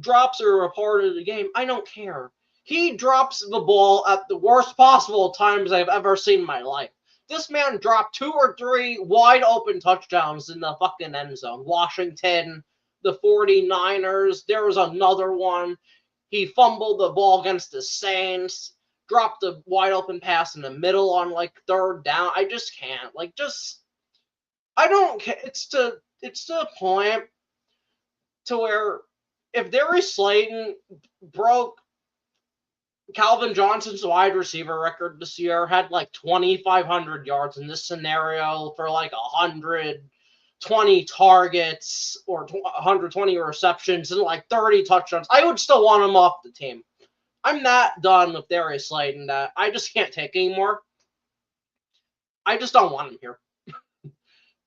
S1: drops are a part of the game. I don't care. He drops the ball at the worst possible times I've ever seen in my life. This man dropped 2 or 3 wide open touchdowns in the fucking end zone. Washington, the 49ers, there was another one. He fumbled the ball against the Saints, dropped a wide open pass in the middle on like 3rd down. I just can't. Like, just I don't care. It's to the point to where if Darius Slayton broke Calvin Johnson's wide receiver record this year, had like 2,500 yards in this scenario for like 120 targets or 120 receptions and like 30 touchdowns, I would still want him off the team. I'm that done with Darius Slayton that I just can't take anymore. I just don't want him here.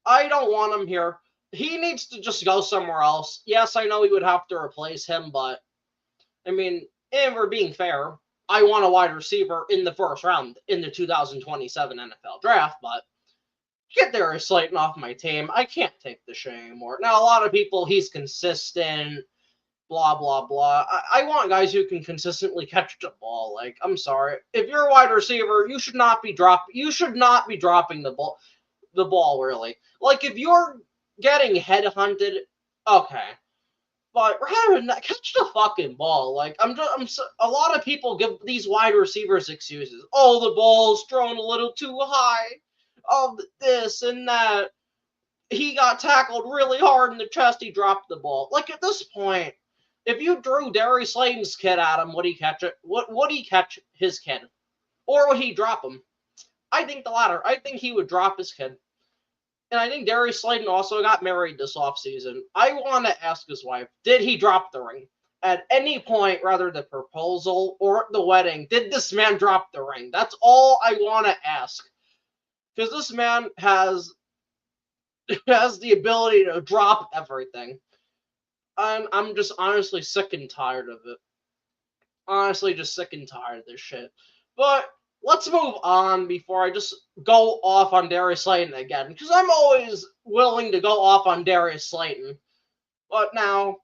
S1: I don't want him here. He needs to just go somewhere else. Yes, I know we would have to replace him, but I mean, if we're being fair, I want a wide receiver in the 1st round in the 2027 NFL draft, but get Darius Slayton off my team. I can't take the shit anymore. Now, a lot of people, he's consistent, blah, blah, blah. I want guys who can consistently catch the ball. Like, I'm sorry. If you're a wide receiver, you should not be dropping the ball, really. Like, if you're getting headhunted, okay. But rather than that, catch the fucking ball. Like, a lot of people give these wide receivers excuses. Oh, the ball's thrown a little too high. Oh, this and that. He got tackled really hard in the chest. He dropped the ball. Like, at this point, if you drew Darius Slayton's kid at him, would he catch it? Would he catch his kid? Or would he drop him? I think the latter. I think he would drop his kid. And I think Darius Slayton also got married this offseason. I want to ask his wife, did he drop the ring? At any point, rather the proposal or the wedding, did this man drop the ring? That's all I want to ask. Because this man has the ability to drop everything. And I'm just honestly sick and tired of it. Honestly, just sick and tired of this shit. But let's move on before I just go off on Darius Slayton again, because I'm always willing to go off on Darius Slayton. But now,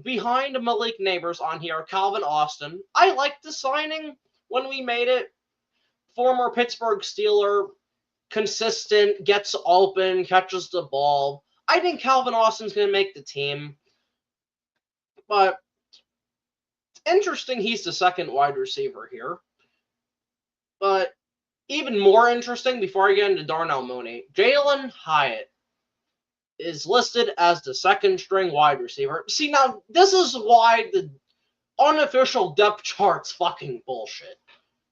S1: behind Malik Neighbors on here, Calvin Austin. I liked the signing when we made it. Former Pittsburgh Steeler, consistent, gets open, catches the ball. I think Calvin Austin's going to make the team. But it's interesting he's the 2nd wide receiver here. But even more interesting, before I get into Darnell Mooney, Jalen Hyatt is listed as the 2nd string wide receiver. See, now, this is why the unofficial depth chart's fucking bullshit.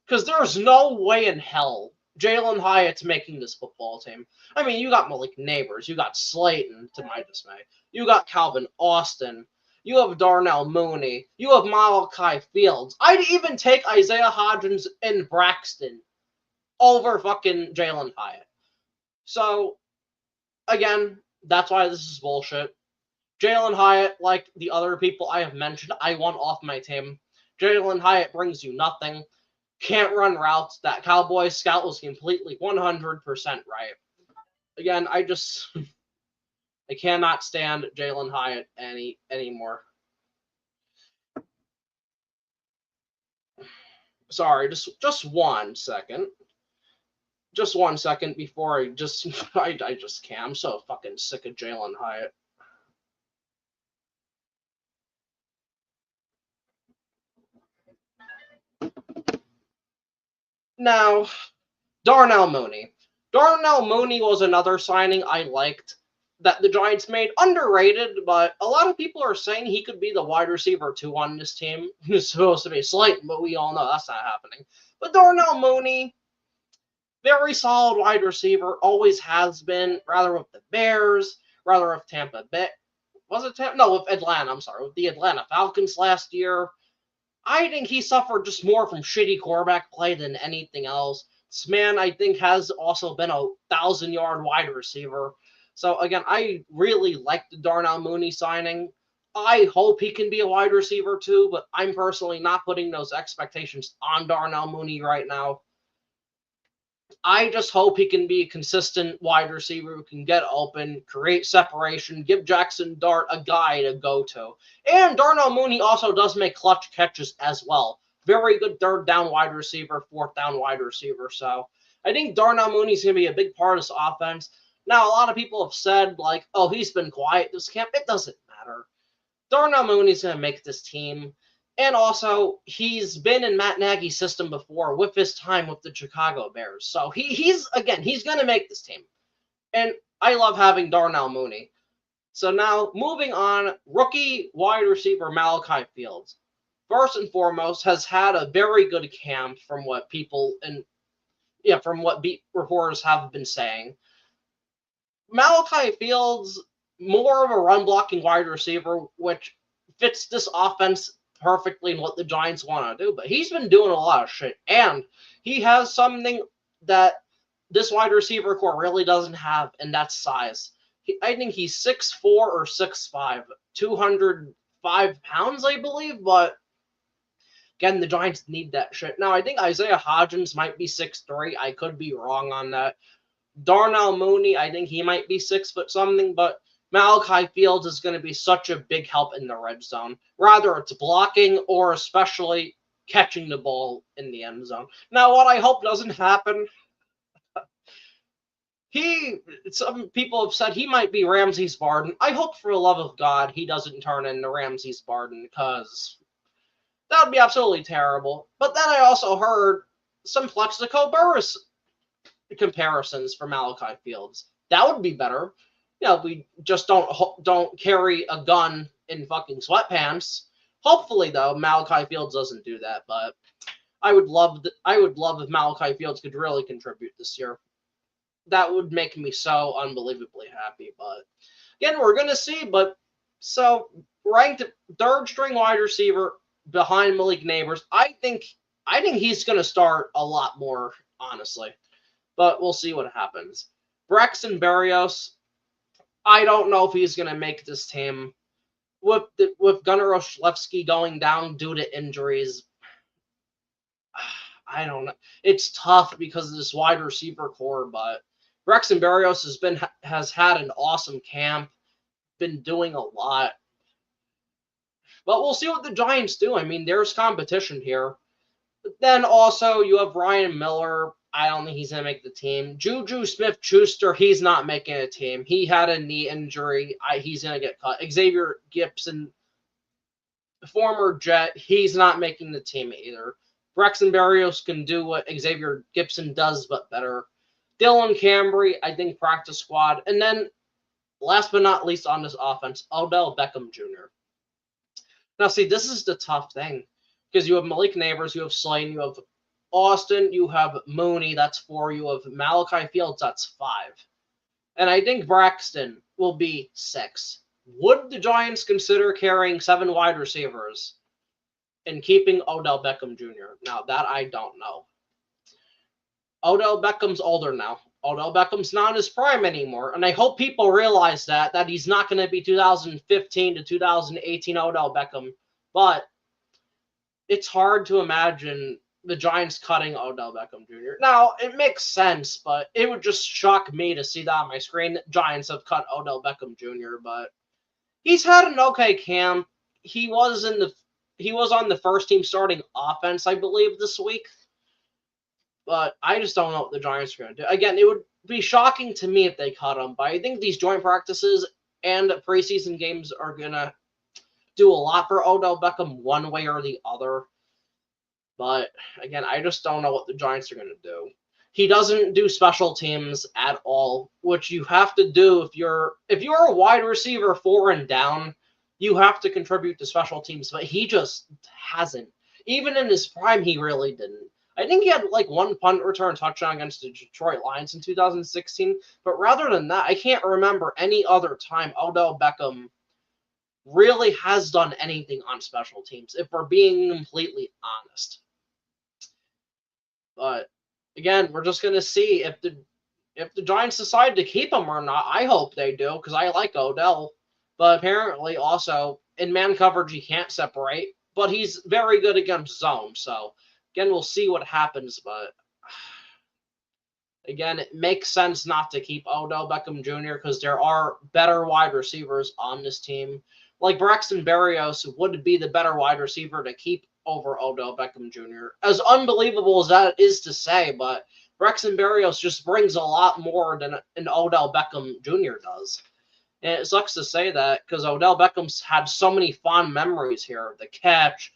S1: Because there's no way in hell Jalen Hyatt's making this football team. I mean, you got Malik Neighbors, you got Slayton, to my dismay. You got Calvin Austin. You have Darnell Mooney. You have Malachi Fields. I'd even take Isaiah Hodgins and Braxton over fucking Jalen Hyatt. So, again, that's why this is bullshit. Jalen Hyatt, like the other people I have mentioned, I want off my team. Jalen Hyatt brings you nothing. Can't run routes. That Cowboy scout was completely 100% right. Again, I cannot stand Jalen Hyatt anymore. Sorry, just 1 second. Just 1 second before I just can't. I'm so fucking sick of Jalen Hyatt. Now, Darnell Mooney. Darnell Mooney was another signing I liked that the Giants made. Underrated, but a lot of people are saying he could be the wide receiver 2 on this team. It's supposed to be Slayton, but we all know that's not happening. But Darnell Mooney, very solid wide receiver, always has been, rather with the Bears, rather with Tampa Bay. Was it Tampa? No, with Atlanta. I'm sorry, with the Atlanta Falcons last year. I think he suffered just more from shitty quarterback play than anything else. This man, I think, has also been a 1,000-yard wide receiver. So again, I really like the Darnell Mooney signing. I hope he can be a wide receiver too, but I'm personally not putting those expectations on Darnell Mooney right now. I just hope he can be a consistent wide receiver who can get open, create separation, give Jackson Dart a guy to go to. And Darnell Mooney also does make clutch catches as well. Very good third down wide receiver, fourth down wide receiver. So I think Darnell Mooney's going to be a big part of this offense. Now, a lot of people have said, like, oh, he's been quiet this camp. It doesn't matter. Darnell Mooney's going to make this team. And also, he's been in Matt Nagy's system before with his time with the Chicago Bears. So he's going to make this team. And I love having Darnell Mooney. So now, moving on, rookie wide receiver Malachi Fields. First and foremost, has had a very good camp from what from what beat reporters have been saying. Malachi Fields, more of a run-blocking wide receiver, which fits this offense perfectly in what the Giants want to do, but he's been doing a lot of shit, and he has something that this wide receiver core really doesn't have, and that's size. I think he's 6'4 or 6'5", 205 pounds, I believe, but again, the Giants need that shit. Now, I think Isaiah Hodgins might be 6'3". I could be wrong on that. Darnell Mooney, I think he might be 6 foot something, but Malachi Fields is going to be such a big help in the red zone. Rather it's blocking or especially catching the ball in the end zone. Now, what I hope doesn't happen, some people have said he might be Ramses Barden. I hope for the love of God he doesn't turn into Ramses Barden, because that would be absolutely terrible. But then I also heard some Plexico Burris comparisons for Malachi Fields. That would be better. We just don't carry a gun in fucking sweatpants. Hopefully, though, Malachi Fields doesn't do that. But I would love if Malachi Fields could really contribute this year. That would make me so unbelievably happy. But again, we're gonna see. But so ranked third string wide receiver behind Malik Neighbors. I think he's gonna start a lot more, honestly. But we'll see what happens. Braxton Berrios, I don't know if he's going to make this team. With Gunnar Olszewski going down due to injuries, I don't know. It's tough because of this wide receiver core, but Braxton Berrios has had an awesome camp, been doing a lot. But we'll see what the Giants do. I mean, there's competition here. But then also you have Ryan Miller. I don't think he's going to make the team. Juju Smith-Schuster, he's not making a team. He had a knee injury. He's going to get cut. Xavier Gibson, former Jet, he's not making the team either. Braxton Berrios can do what Xavier Gibson does, but better. Dylan Cambry, I think practice squad. And then, last but not least on this offense, Odell Beckham Jr. Now, see, this is the tough thing. Because you have Malik Neighbors, you have Slane, you have Austin, you have Mooney, that's 4. You have Malachi Fields, that's 5. And I think Braxton will be 6. Would the Giants consider carrying 7 wide receivers and keeping Odell Beckham Jr.? Now, that I don't know. Odell Beckham's older now. Odell Beckham's not in his prime anymore. And I hope people realize that he's not going to be 2015 to 2018 Odell Beckham. But it's hard to imagine the Giants cutting Odell Beckham Jr. Now, it makes sense, but it would just shock me to see that on my screen that Giants have cut Odell Beckham Jr., but he's had an okay camp. He was on the first team starting offense, I believe, this week. But I just don't know what the Giants are going to do. Again, it would be shocking to me if they cut him, but I think these joint practices and preseason games are going to do a lot for Odell Beckham one way or the other. But again, I just don't know what the Giants are going to do. He doesn't do special teams at all, which you have to do if you're a wide receiver 4 and down, you have to contribute to special teams, but he just hasn't. Even in his prime, he really didn't. I think he had like 1 punt return touchdown against the Detroit Lions in 2016, but rather than that, I can't remember any other time Odell Beckham really has done anything on special teams, if we're being completely honest. But again, we're just gonna see if the Giants decide to keep him or not. I hope they do, because I like Odell. But apparently, also in man coverage, he can't separate. But he's very good against zone. So again, we'll see what happens. But again, it makes sense not to keep Odell Beckham Jr. because there are better wide receivers on this team. Like Braxton Berrios would be the better wide receiver to keep over Odell Beckham Jr. As unbelievable as that is to say, but Braxton Berrios just brings a lot more than an Odell Beckham Jr. does. And it sucks to say that because Odell Beckham's had so many fond memories here. The catch,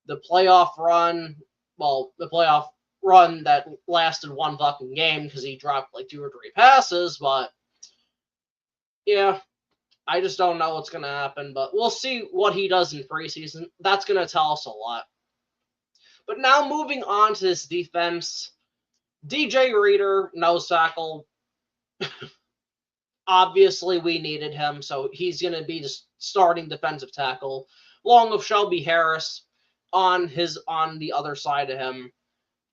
S1: the playoff run, the playoff run that lasted one fucking game because he dropped like 2 or 3 passes, but yeah, I just don't know what's going to happen, but we'll see what he does in preseason. That's going to tell us a lot. But now moving on to this defense, DJ Reader, nose tackle. Obviously, we needed him, so he's going to be the starting defensive tackle, along with Shelby Harris on the other side of him.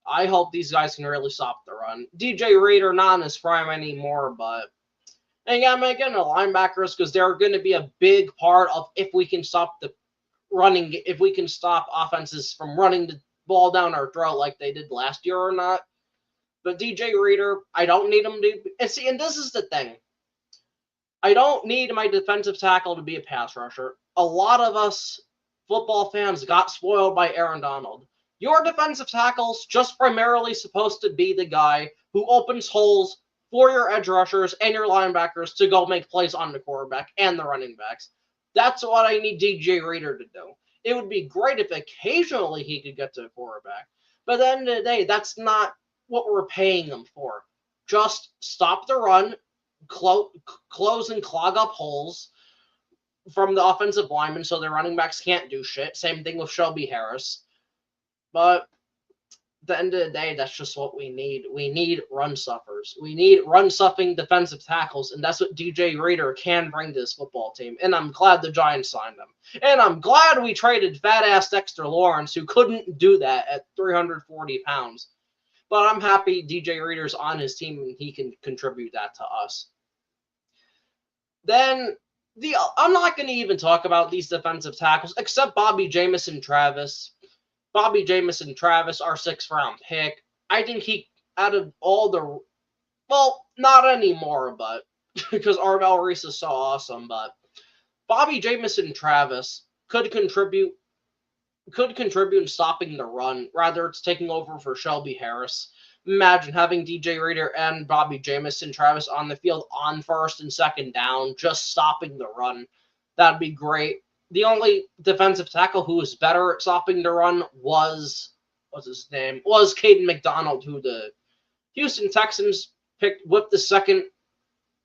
S1: I hope these guys can really stop the run. DJ Reader not in his prime anymore, but again, the linebackers, because they're going to be a big part of if we can stop the running, if we can stop offenses from running the ball down our throat like they did last year or not. But DJ Reader, I don't need him to. And see, and this is the thing. I don't need my defensive tackle to be a pass rusher. A lot of us football fans got spoiled by Aaron Donald. Your defensive tackle's just primarily supposed to be the guy who opens holes for your edge rushers and your linebackers to go make plays on the quarterback and the running backs. That's what I need DJ Reader to do. It would be great if occasionally he could get to the quarterback. But at the end of the day, that's not what we're paying him for. Just stop the run, close and clog up holes from the offensive linemen so their running backs can't do shit. Same thing with Shelby Harris. But at the end of the day, that's just what we need. We need run stuffers. We need run-stuffing defensive tackles, and that's what DJ Reader can bring to this football team. And I'm glad the Giants signed him. And I'm glad we traded fat-ass Dexter Lawrence, who couldn't do that at 340 pounds. But I'm happy DJ Reader's on his team, and he can contribute that to us. Then, I'm not going to even talk about these defensive tackles, except Bobby Jamison Travis. Bobby Jamison Travis, our 6th-round pick. I think he, out of all the, well, not anymore, but because Arvell Reese is so awesome, but Bobby Jamison Travis could contribute in stopping the run. Rather, it's taking over for Shelby Harris. Imagine having DJ Reader and Bobby Jamison Travis on the field on 1st and 2nd down, just stopping the run. That'd be great. The only defensive tackle who was better at stopping the run was Caden McDonald, who the Houston Texans picked with the second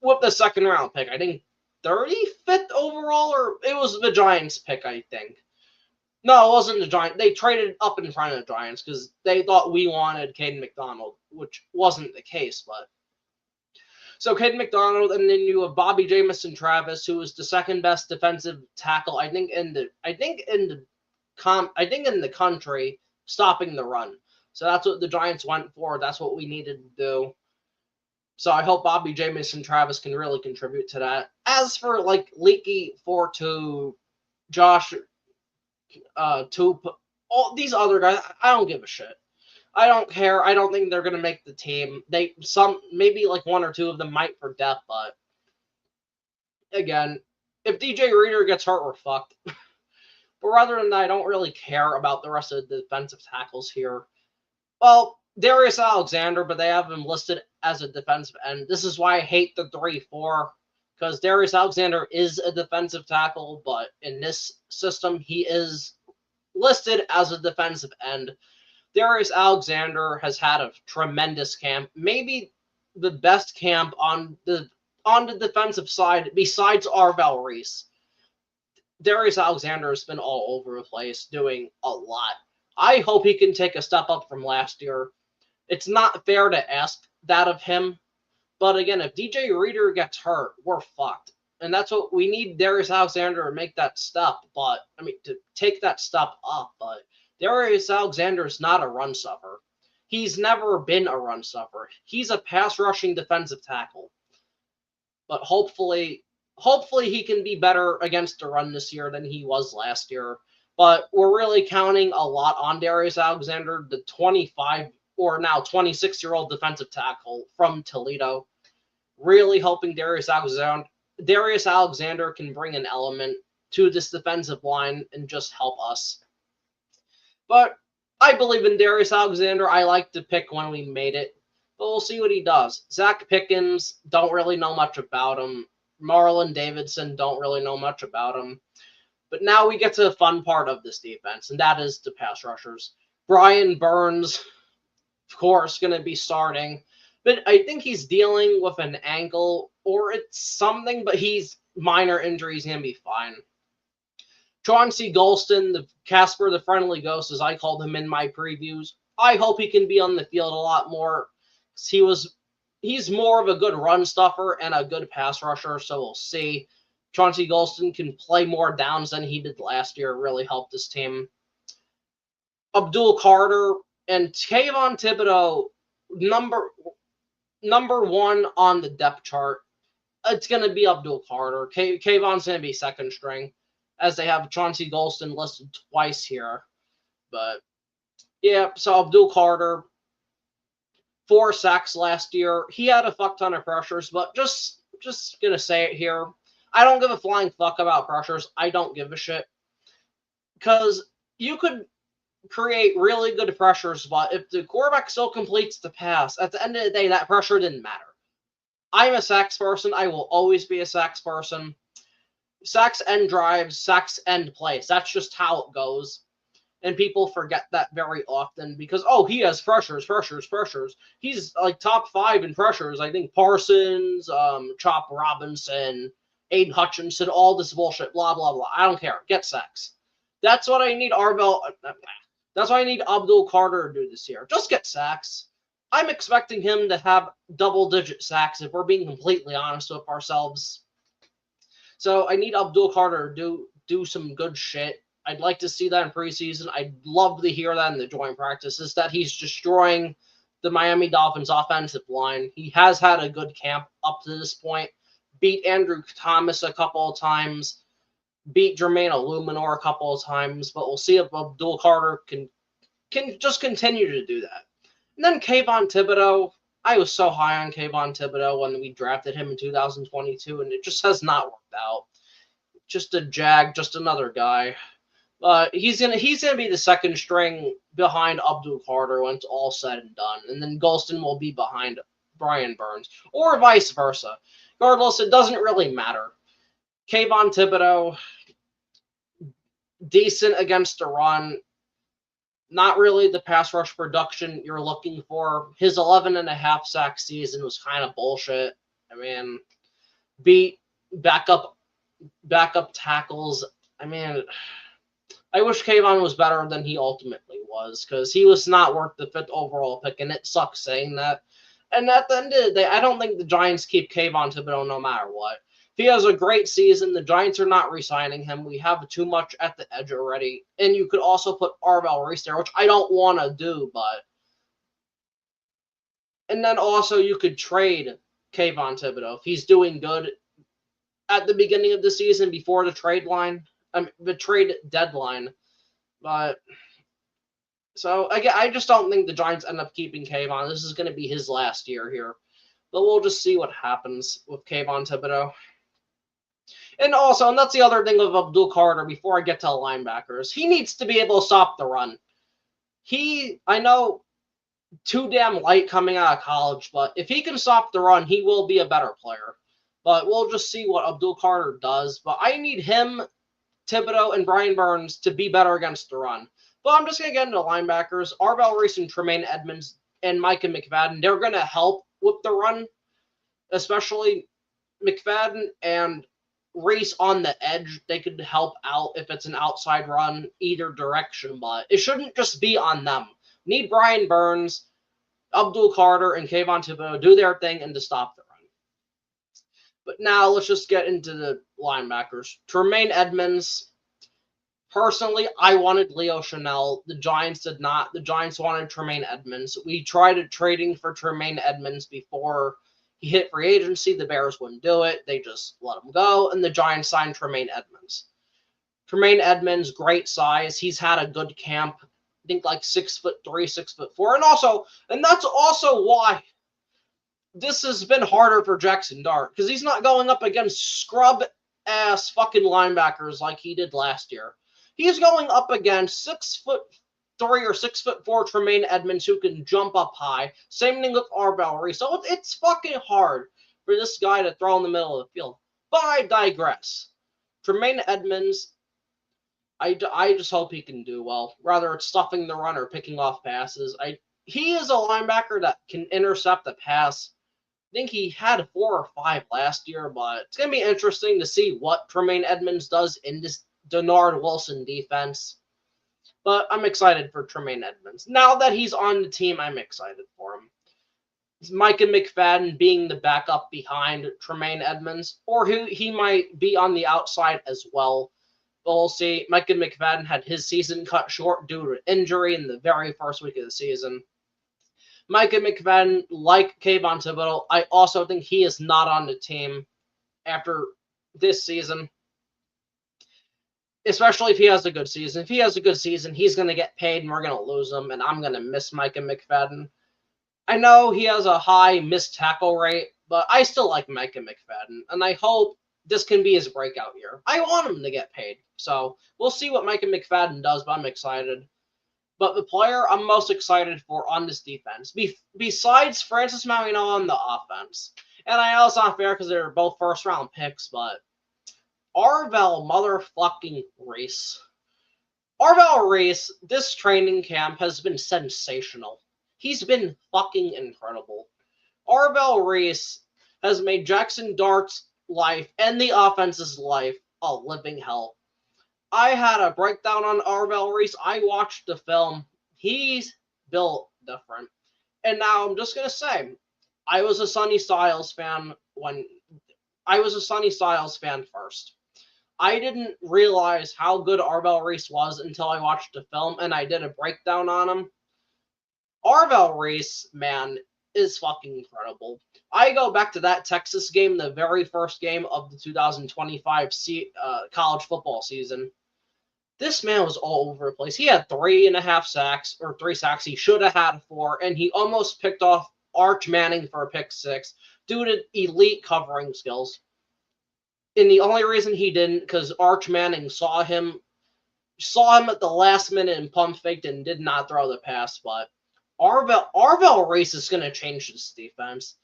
S1: round pick. I think 35th overall, or it was the Giants pick, I think. No, it wasn't the Giants. They traded up in front of the Giants because they thought we wanted Caden McDonald, which wasn't the case, but so Caden McDonald, and then you have Bobby Jamison Travis, who is the 2nd best defensive tackle, I think in the country, stopping the run. So that's what the Giants went for. That's what we needed to do. So I hope Bobby Jamison Travis can really contribute to that. As for like Leaky Fortu, Josh, all these other guys, I don't give a shit. I don't care. I don't think they're going to make the team. Maybe like 1 or 2 of them might for depth, but again, if DJ Reader gets hurt, we're fucked. But rather than that, I don't really care about the rest of the defensive tackles here. Well, Darius Alexander, but they have him listed as a defensive end. This is why I hate the 3-4, because Darius Alexander is a defensive tackle, but in this system, he is listed as a defensive end. Darius Alexander has had a tremendous camp, maybe the best camp on the defensive side besides Arvell Reese. Darius Alexander has been all over the place, doing a lot. I hope he can take a step up from last year. It's not fair to ask that of him, but again, if DJ Reader gets hurt, we're fucked. And that's what we need Darius Alexander to make that step. But, I mean, to take that step up. But Darius Alexander is not a run stuffer. He's never been a run stuffer. He's a pass rushing defensive tackle. But hopefully he can be better against the run this year than he was last year. But we're really counting a lot on Darius Alexander, the 25 or now 26-year-old defensive tackle from Toledo. Really hoping Darius Alexander can bring an element to this defensive line and just help us. But I believe in Darius Alexander. I like to pick when we made it. But we'll see what he does. Zach Pickens, don't really know much about him. Marlon Davidson, don't really know much about him. But now we get to the fun part of this defense, and that is the pass rushers. Brian Burns, of course, going to be starting. But I think he's dealing with an ankle or it's something, but he's minor injuries, going to be fine. Chauncey Golston, the Casper the Friendly Ghost, as I called him in my previews. I hope he can be on the field a lot more. He's more of a good run stuffer and a good pass rusher, so we'll see. Chauncey Golston can play more downs than he did last year. Really helped this team. Abdul Carter and Kayvon Thibodeau, number one on the depth chart. It's going to be Abdul Carter. Kayvon's going to be second string, as they have Chauncey Golston listed twice here. But, yeah, so Abdul Carter, 4 sacks last year. He had a fuck ton of pressures, but just going to say it here. I don't give a flying fuck about pressures. I don't give a shit. Because you could create really good pressures, but if the quarterback still completes the pass, at the end of the day, that pressure didn't matter. I'm a sacks person. I will always be a sacks person. Sacks end drives, sacks end plays. That's just how it goes. And people forget that very often because, oh, he has pressures. He's like top 5 in pressures. I think Parsons, Chop Robinson, Aiden Hutchinson, all this bullshit, blah, blah, blah. I don't care. Get sacks. That's what I need That's what I need Abdul Carter to do this year. Just get sacks. I'm expecting him to have double-digit sacks if we're being completely honest with ourselves. So I need Abdul Carter to do some good shit. I'd like to see that in preseason. I'd love to hear that in the joint practices, that he's destroying the Miami Dolphins offensive line. He has had a good camp up to this point. Beat Andrew Thomas a couple of times. Beat Jermaine Illuminor a couple of times. But we'll see if Abdul Carter can just continue to do that. And then Kayvon Thibodeau. I was so high on Kayvon Thibodeau when we drafted him in 2022, and it just has not worked out. Just a jag, just another guy. He's gonna be the second string behind Abdul Carter when it's all said and done, and then Golston will be behind Brian Burns, or vice versa. Regardless, it doesn't really matter. Kayvon Thibodeau, decent against the run. Not really the pass rush production you're looking for. His 11.5 sack season was kind of bullshit. I mean, beat backup tackles. I mean, I wish Kayvon was better than he ultimately was, because he was not worth the 5th overall pick, and it sucks saying that. And at the end of the day, I don't think the Giants keep Kayvon Thibodeau no matter what. If he has a great season, the Giants are not re-signing him. We have too much at the edge already. And you could also put Arvell Reese there, which I don't want to do, but... And then also you could trade Kayvon Thibodeau if he's doing good at the beginning of the season before the trade deadline. But... So, again, I just don't think the Giants end up keeping Kayvon. This is going to be his last year here. But we'll just see what happens with Kayvon Thibodeau. And also, and that's the other thing with Abdul Carter before I get to linebackers, he needs to be able to stop the run. I know, too damn light coming out of college, but if he can stop the run, he will be a better player. But we'll just see what Abdul Carter does. But I need him, Thibodeau, and Brian Burns to be better against the run. But I'm just going to get into linebackers. Arvell Reese and Tremaine Edmonds and Micah McFadden, they're going to help with the run, especially McFadden and Reese on the edge. They could help out if it's an outside run either direction, but it shouldn't just be on them. Need Brian Burns, Abdul Carter, and Kayvon Thibodeau do their thing and to stop the run. But now let's just get into the linebackers. Tremaine Edmonds. Personally, I wanted Leo Chanel. The Giants did not. The Giants wanted Tremaine Edmonds. We tried trading for Tremaine Edmonds before he hit free agency. The Bears wouldn't do it. They just let him go, and the Giants signed Tremaine Edmonds. Tremaine Edmonds, great size. He's had a good camp. I think like 6'3", 6'4", and that's also why this has been harder for Jackson Dart, because he's not going up against scrub ass fucking linebackers like he did last year. He's going up against 6'3" or 6'4" Tremaine Edmonds who can jump up high. Same thing with Arbel Reese. So it's fucking hard for this guy to throw in the middle of the field. But I digress. Tremaine Edmonds, I just hope he can do well. Whether it's stuffing the run or picking off passes. He is a linebacker that can intercept the pass. I think he had 4 or 5 last year, but it's going to be interesting to see what Tremaine Edmonds does in this Denard Wilson defense. But I'm excited for Tremaine Edmonds. Now that he's on the team, I'm excited for him. Is Micah McFadden being the backup behind Tremaine Edmonds, or he might be on the outside as well. But we'll see. Micah McFadden had his season cut short due to injury in the very first week of the season. Micah McFadden, like Kayvon Thibodeau, I also think he is not on the team after this season. Especially if he has a good season. If he has a good season, he's going to get paid and we're going to lose him, and I'm going to miss Micah McFadden. I know he has a high missed tackle rate, but I still like Micah McFadden, and I hope this can be his breakout year. I want him to get paid, so we'll see what Micah McFadden does, but I'm excited. But the player I'm most excited for on this defense, besides Francis Mariano on the offense, and I know it's not fair because they're both first-round picks, but Arvell motherfucking Reese. Arvell Reese, this training camp has been sensational. He's been fucking incredible. Arvell Reese has made Jackson Dart's life and the offense's life a living hell. I had a breakdown on Arvell Reese. I watched the film. He's built different. And now I'm just going to say, I was a Sonny Styles fan first. I didn't realize how good Arvell Reese was until I watched the film and I did a breakdown on him. Arvell Reese, man, is fucking incredible. I go back to that Texas game, the very first game of the 2025 college football season. This man was all over the place. He had 3.5 sacks, or 3 sacks. He should have had 4, and he almost picked off Arch Manning for a pick 6 due to elite covering skills. And the only reason he didn't, because Arch Manning saw him at the last minute and pump faked and did not throw the pass. But Arvell Reese is going to change this defense.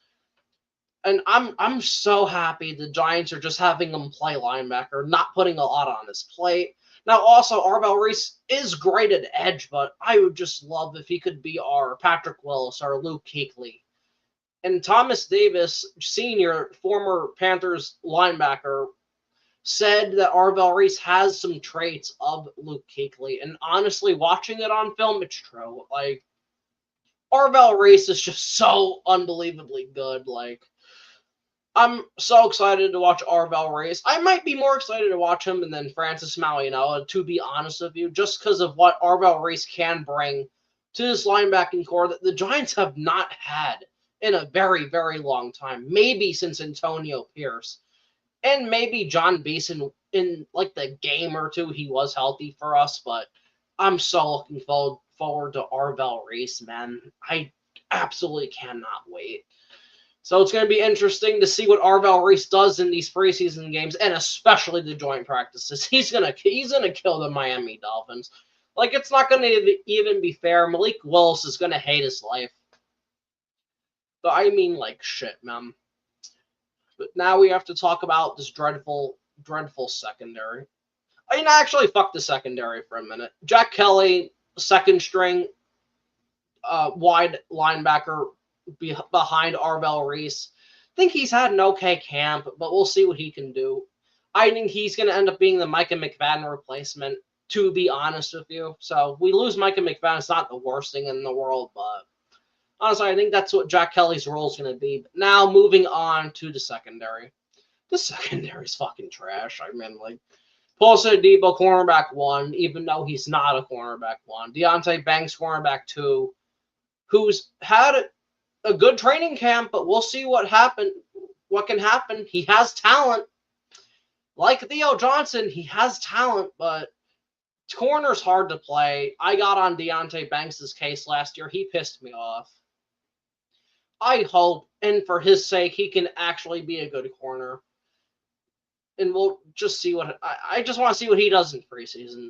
S1: And I'm so happy the Giants are just having him play linebacker, not putting a lot on his plate. Now, also, Arvell Reese is great at edge, but I would just love if he could be our Patrick Willis or Luke Kuechly. And Thomas Davis, Sr., former Panthers linebacker, said that Arvell Reese has some traits of Luke Kuechly. And honestly, watching it on film, it's true. Like, Arvell Reese is just so unbelievably good. Like, I'm so excited to watch Arvell Reese. I might be more excited to watch him than Francis Mariano, to be honest with you, just because of what Arvell Reese can bring to this linebacking core that the Giants have not had in a very, very long time. Maybe since Antonio Pierce. And maybe John Beeson in like the game or two he was healthy for us, but I'm so looking forward to Arvell Reese, man. I absolutely cannot wait. So it's going to be interesting to see what Arvell Reese does in these preseason games, and especially the joint practices. He's gonna kill the Miami Dolphins. Like, it's not going to even be fair. Malik Willis is going to hate his life. But I mean, like, shit, man. But now we have to talk about this dreadful, dreadful secondary. I mean, actually, fuck the secondary for a minute. Jack Kelly, second string, wide linebacker behind Arvell Reese. I think he's had an okay camp, but we'll see what he can do. I think he's going to end up being the Micah McFadden replacement, to be honest with you. So we lose Micah McFadden. It's not the worst thing in the world, but honestly, I think that's what Jack Kelly's role is going to be. But now moving on to the secondary. The secondary's fucking trash. I mean, like, Paulson Adebo, cornerback 1, even though he's not a cornerback 1. Deonte Banks, cornerback 2, who's had a good training camp, but we'll see what can happen. He has talent. Like Theo Johnson, he has talent, but corner's hard to play. I got on Deonte Banks' case last year. He pissed me off. I hope, and for his sake, he can actually be a good corner. And we'll just see what I just want to see what he does in preseason.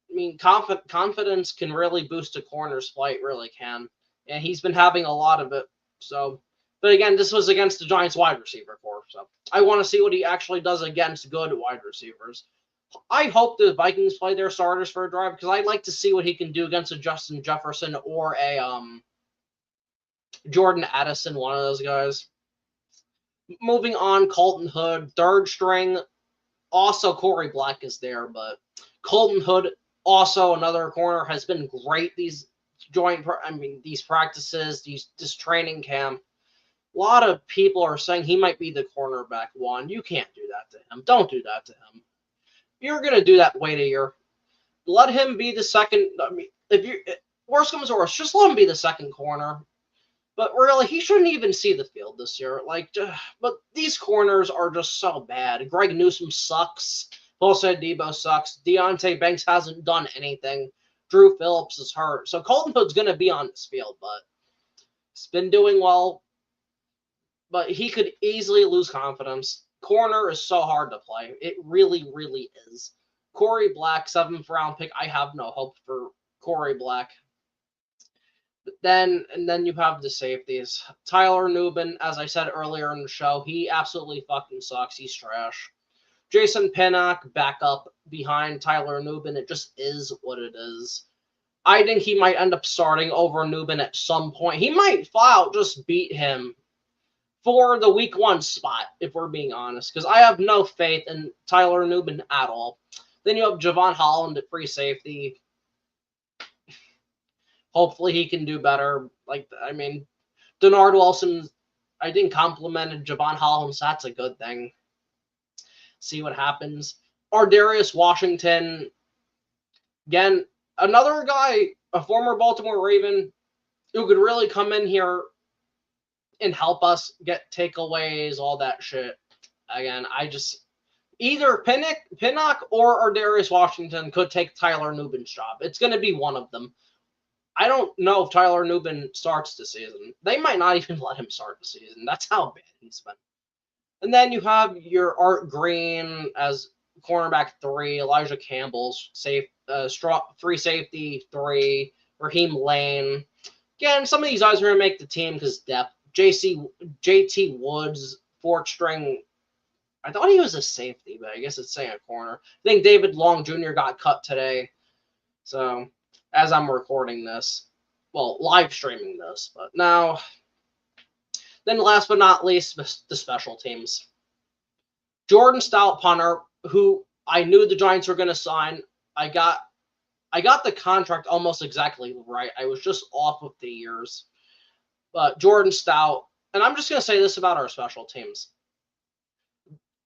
S1: I mean, confidence can really boost a corner's flight, really can, and he's been having a lot of it. So, but again, this was against the Giants wide receiver corps, so I want to see what he actually does against good wide receivers. I hope the Vikings play their starters for a drive because I'd like to see what he can do against a Justin Jefferson or a Jordan Addison, one of those guys. Moving on, Colton Hood, third string. Also, Corey Black is there, but Colton Hood, also another corner, has been great these practices, this training camp. A lot of people are saying he might be the cornerback 1. You can't do that to him. Don't do that to him. You're gonna do that, wait a year. Let him be the second. I mean, if you worst comes to worst, just let him be the second corner. But really, he shouldn't even see the field this year. But these corners are just so bad. Greg Newsome sucks. Paulson Adebo sucks. Deonte Banks hasn't done anything. Drew Phillips is hurt. So Colton Hood's going to be on this field, but he's been doing well. But he could easily lose confidence. Corner is so hard to play. It really, really is. Corey Black, 7th round pick. I have no hope for Corey Black. And then you have the safeties. Tyler Nubin, as I said earlier in the show, he absolutely fucking sucks. He's trash. Jason Pinnock, back up behind Tyler Nubin. It just is what it is. I think he might end up starting over Nubin at some point. He might flat out just beat him for the week 1 spot, if we're being honest, because I have no faith in Tyler Nubin at all. Then you have Javon Holland at free safety. Hopefully he can do better. Denard Wilson, I think, complimented Javon Holland, so that's a good thing. See what happens. Ardarius Washington, again, another guy, a former Baltimore Raven, who could really come in here and help us get takeaways, all that shit. Again, either Pinnock or Ardarius Washington could take Tyler Nubin's job. It's going to be one of them. I don't know if Tyler Nubin starts the season. They might not even let him start the season. That's how bad he's been. And then you have your Art Green as cornerback 3, Elijah Campbell's free safety 3, Raheem Lane. Again, some of these guys are going to make the team because depth. JT Woods, 4th string. I thought he was a safety, but I guess it's saying a corner. I think David Long Jr. got cut today. So, as I'm recording this, well, live streaming this, but now, then last but not least, the special teams. Jordan Stout, punter, who I knew the Giants were going to sign. I got the contract almost exactly right. I was just off with the years. But Jordan Stout, and I'm just going to say this about our special teams.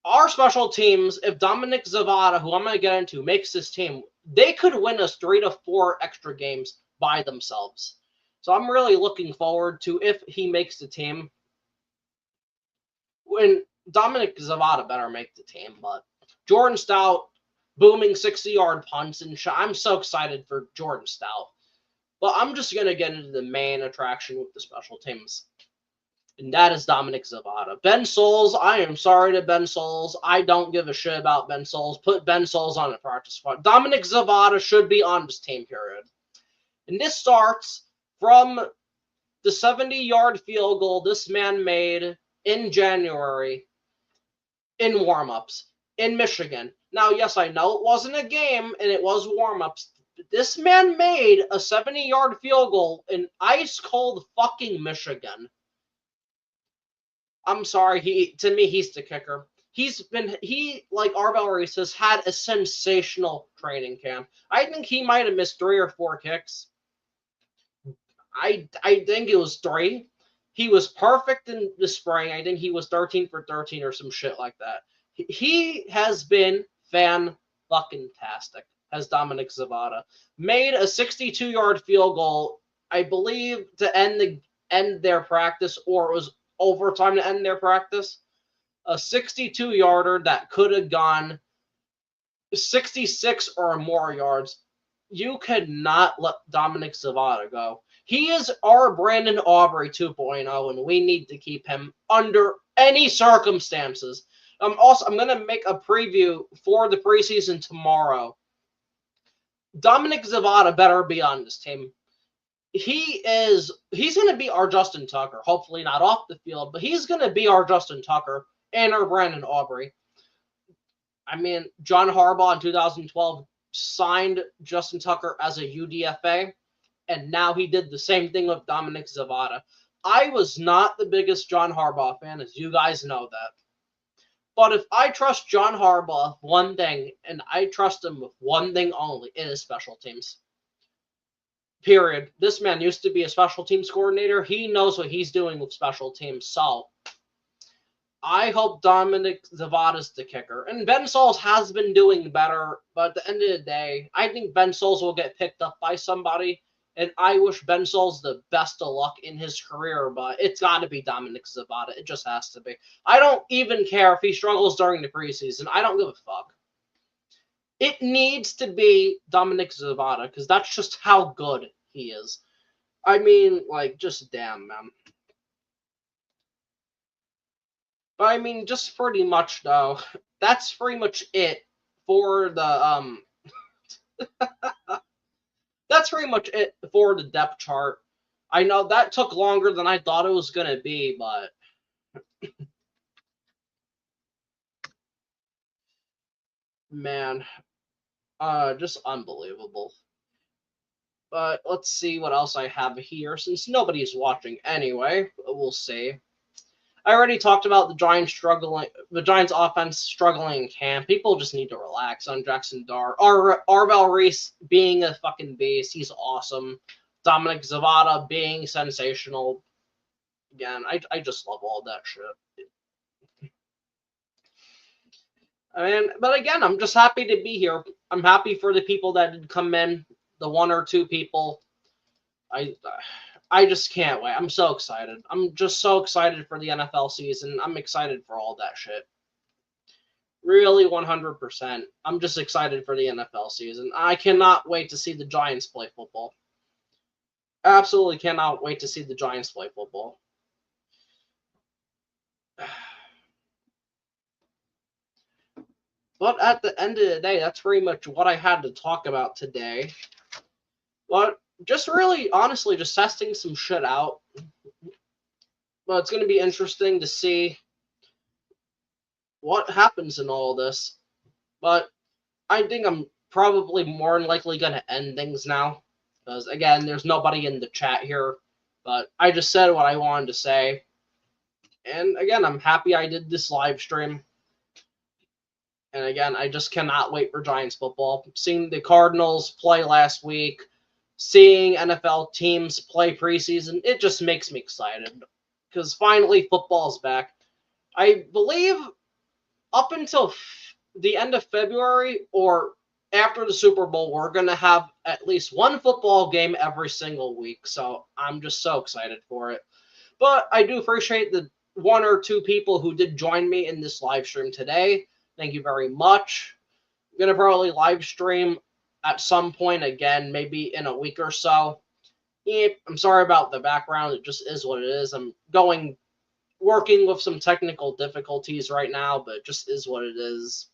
S1: Our special teams, if Dominic Zavada, who I'm going to get into, makes this team, they could win us 3 to 4 extra games by themselves. So I'm really looking forward to if he makes the team. When Dominic Zavada better make the team, but Jordan Stout, booming 60-yard punts, and I'm so excited for Jordan Stout. But I'm just going to get into the main attraction with the special teams. And that is Dominic Zavada. Ben Souls, I am sorry to Ben Souls. I don't give a shit about Ben Souls. Put Ben Souls on the practice squad. Dominic Zavada should be on this team, period. And this starts from the 70-yard field goal this man made in January in warmups in Michigan. Now, yes, I know it wasn't a game and it was warmups. This man made a 70-yard field goal in ice-cold fucking Michigan. I'm sorry, to me, he's the kicker. Like Arbel Reese, has had a sensational training camp. I think he might have missed 3 or 4 kicks. I think it was 3. He was perfect in the spring. I think he was 13 for 13 or some shit like that. He has been fan-fucking-tastic, has Dominic Zavada. Made a 62-yard field goal, I believe, to end their practice, or it was overtime to end their practice. A 62-yarder that could have gone 66 or more yards. You could not let Dominic Zavada go. He is our Brandon Aubrey 2.0, and we need to keep him under any circumstances. I'm going to make a preview for the preseason tomorrow. Dominic Zavada better be on this team. He's going to be our Justin Tucker. Hopefully not off the field, but he's going to be our Justin Tucker and our Brandon Aubrey. I mean, John Harbaugh in 2012 signed Justin Tucker as a UDFA, and now he did the same thing with Dominic Zavada. I was not the biggest John Harbaugh fan, as you guys know that. But if I trust John Harbaugh with one thing, and I trust him with one thing only, it is special teams. Period. This man used to be a special teams coordinator. He knows what he's doing with special teams. So I hope Dominic Zavada's the kicker. And Ben Sauls has been doing better, but at the end of the day, I think Ben Sauls will get picked up by somebody. And I wish Ben Sauls the best of luck in his career, but it's got to be Dominic Zavada. It just has to be. I don't even care if he struggles during the preseason. I don't give a fuck. It needs to be Dominic Zavada, because that's just how good he is. I mean, like, just damn, man. But I mean, just pretty much, though, that's pretty much it for the, that's pretty much it for the depth chart. I know that took longer than I thought it was going to be, but man, just unbelievable. But let's see what else I have here, since nobody's watching anyway. We'll see. I already talked about the Giants offense struggling in camp. People just need to relax on Jackson Dart. Arvell Reese being a fucking beast. He's awesome. Dominic Zavada being sensational. Again, I just love all that shit. I mean, but again, I'm just happy to be here. I'm happy for the people that did come in, the one or two people. I just can't wait. I'm so excited. I'm just so excited for the NFL season. I'm excited for all that shit. Really, 100%. I'm just excited for the NFL season. I cannot wait to see the Giants play football. Absolutely cannot wait to see the Giants play football. But at the end of the day, that's pretty much what I had to talk about today. But just really, honestly, just testing some shit out. But it's going to be interesting to see what happens in all this. But I think I'm probably more than likely going to end things now. Because, again, there's nobody in the chat here. But I just said what I wanted to say. And, again, I'm happy I did this live stream. And, again, I just cannot wait for Giants football. Seeing the Cardinals play last week, seeing NFL teams play preseason, it just makes me excited. Because finally, football's back. I believe up until the end of February or after the Super Bowl, we're going to have at least one football game every single week. So I'm just so excited for it. But I do appreciate the one or two people who did join me in this live stream today. Thank you very much. I'm going to probably live stream at some point again, maybe in a week or so. I'm sorry about the background. It just is what it is. I'm working with some technical difficulties right now, but it just is what it is.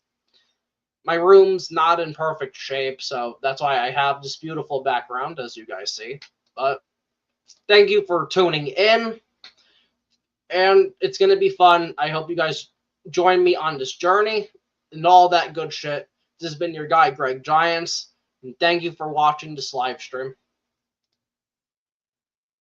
S1: My room's not in perfect shape, so that's why I have this beautiful background, as you guys see. But thank you for tuning in, and it's going to be fun. I hope you guys join me on this journey and all that good shit. This has been your guy, Greg Giants, and thank you for watching this live stream.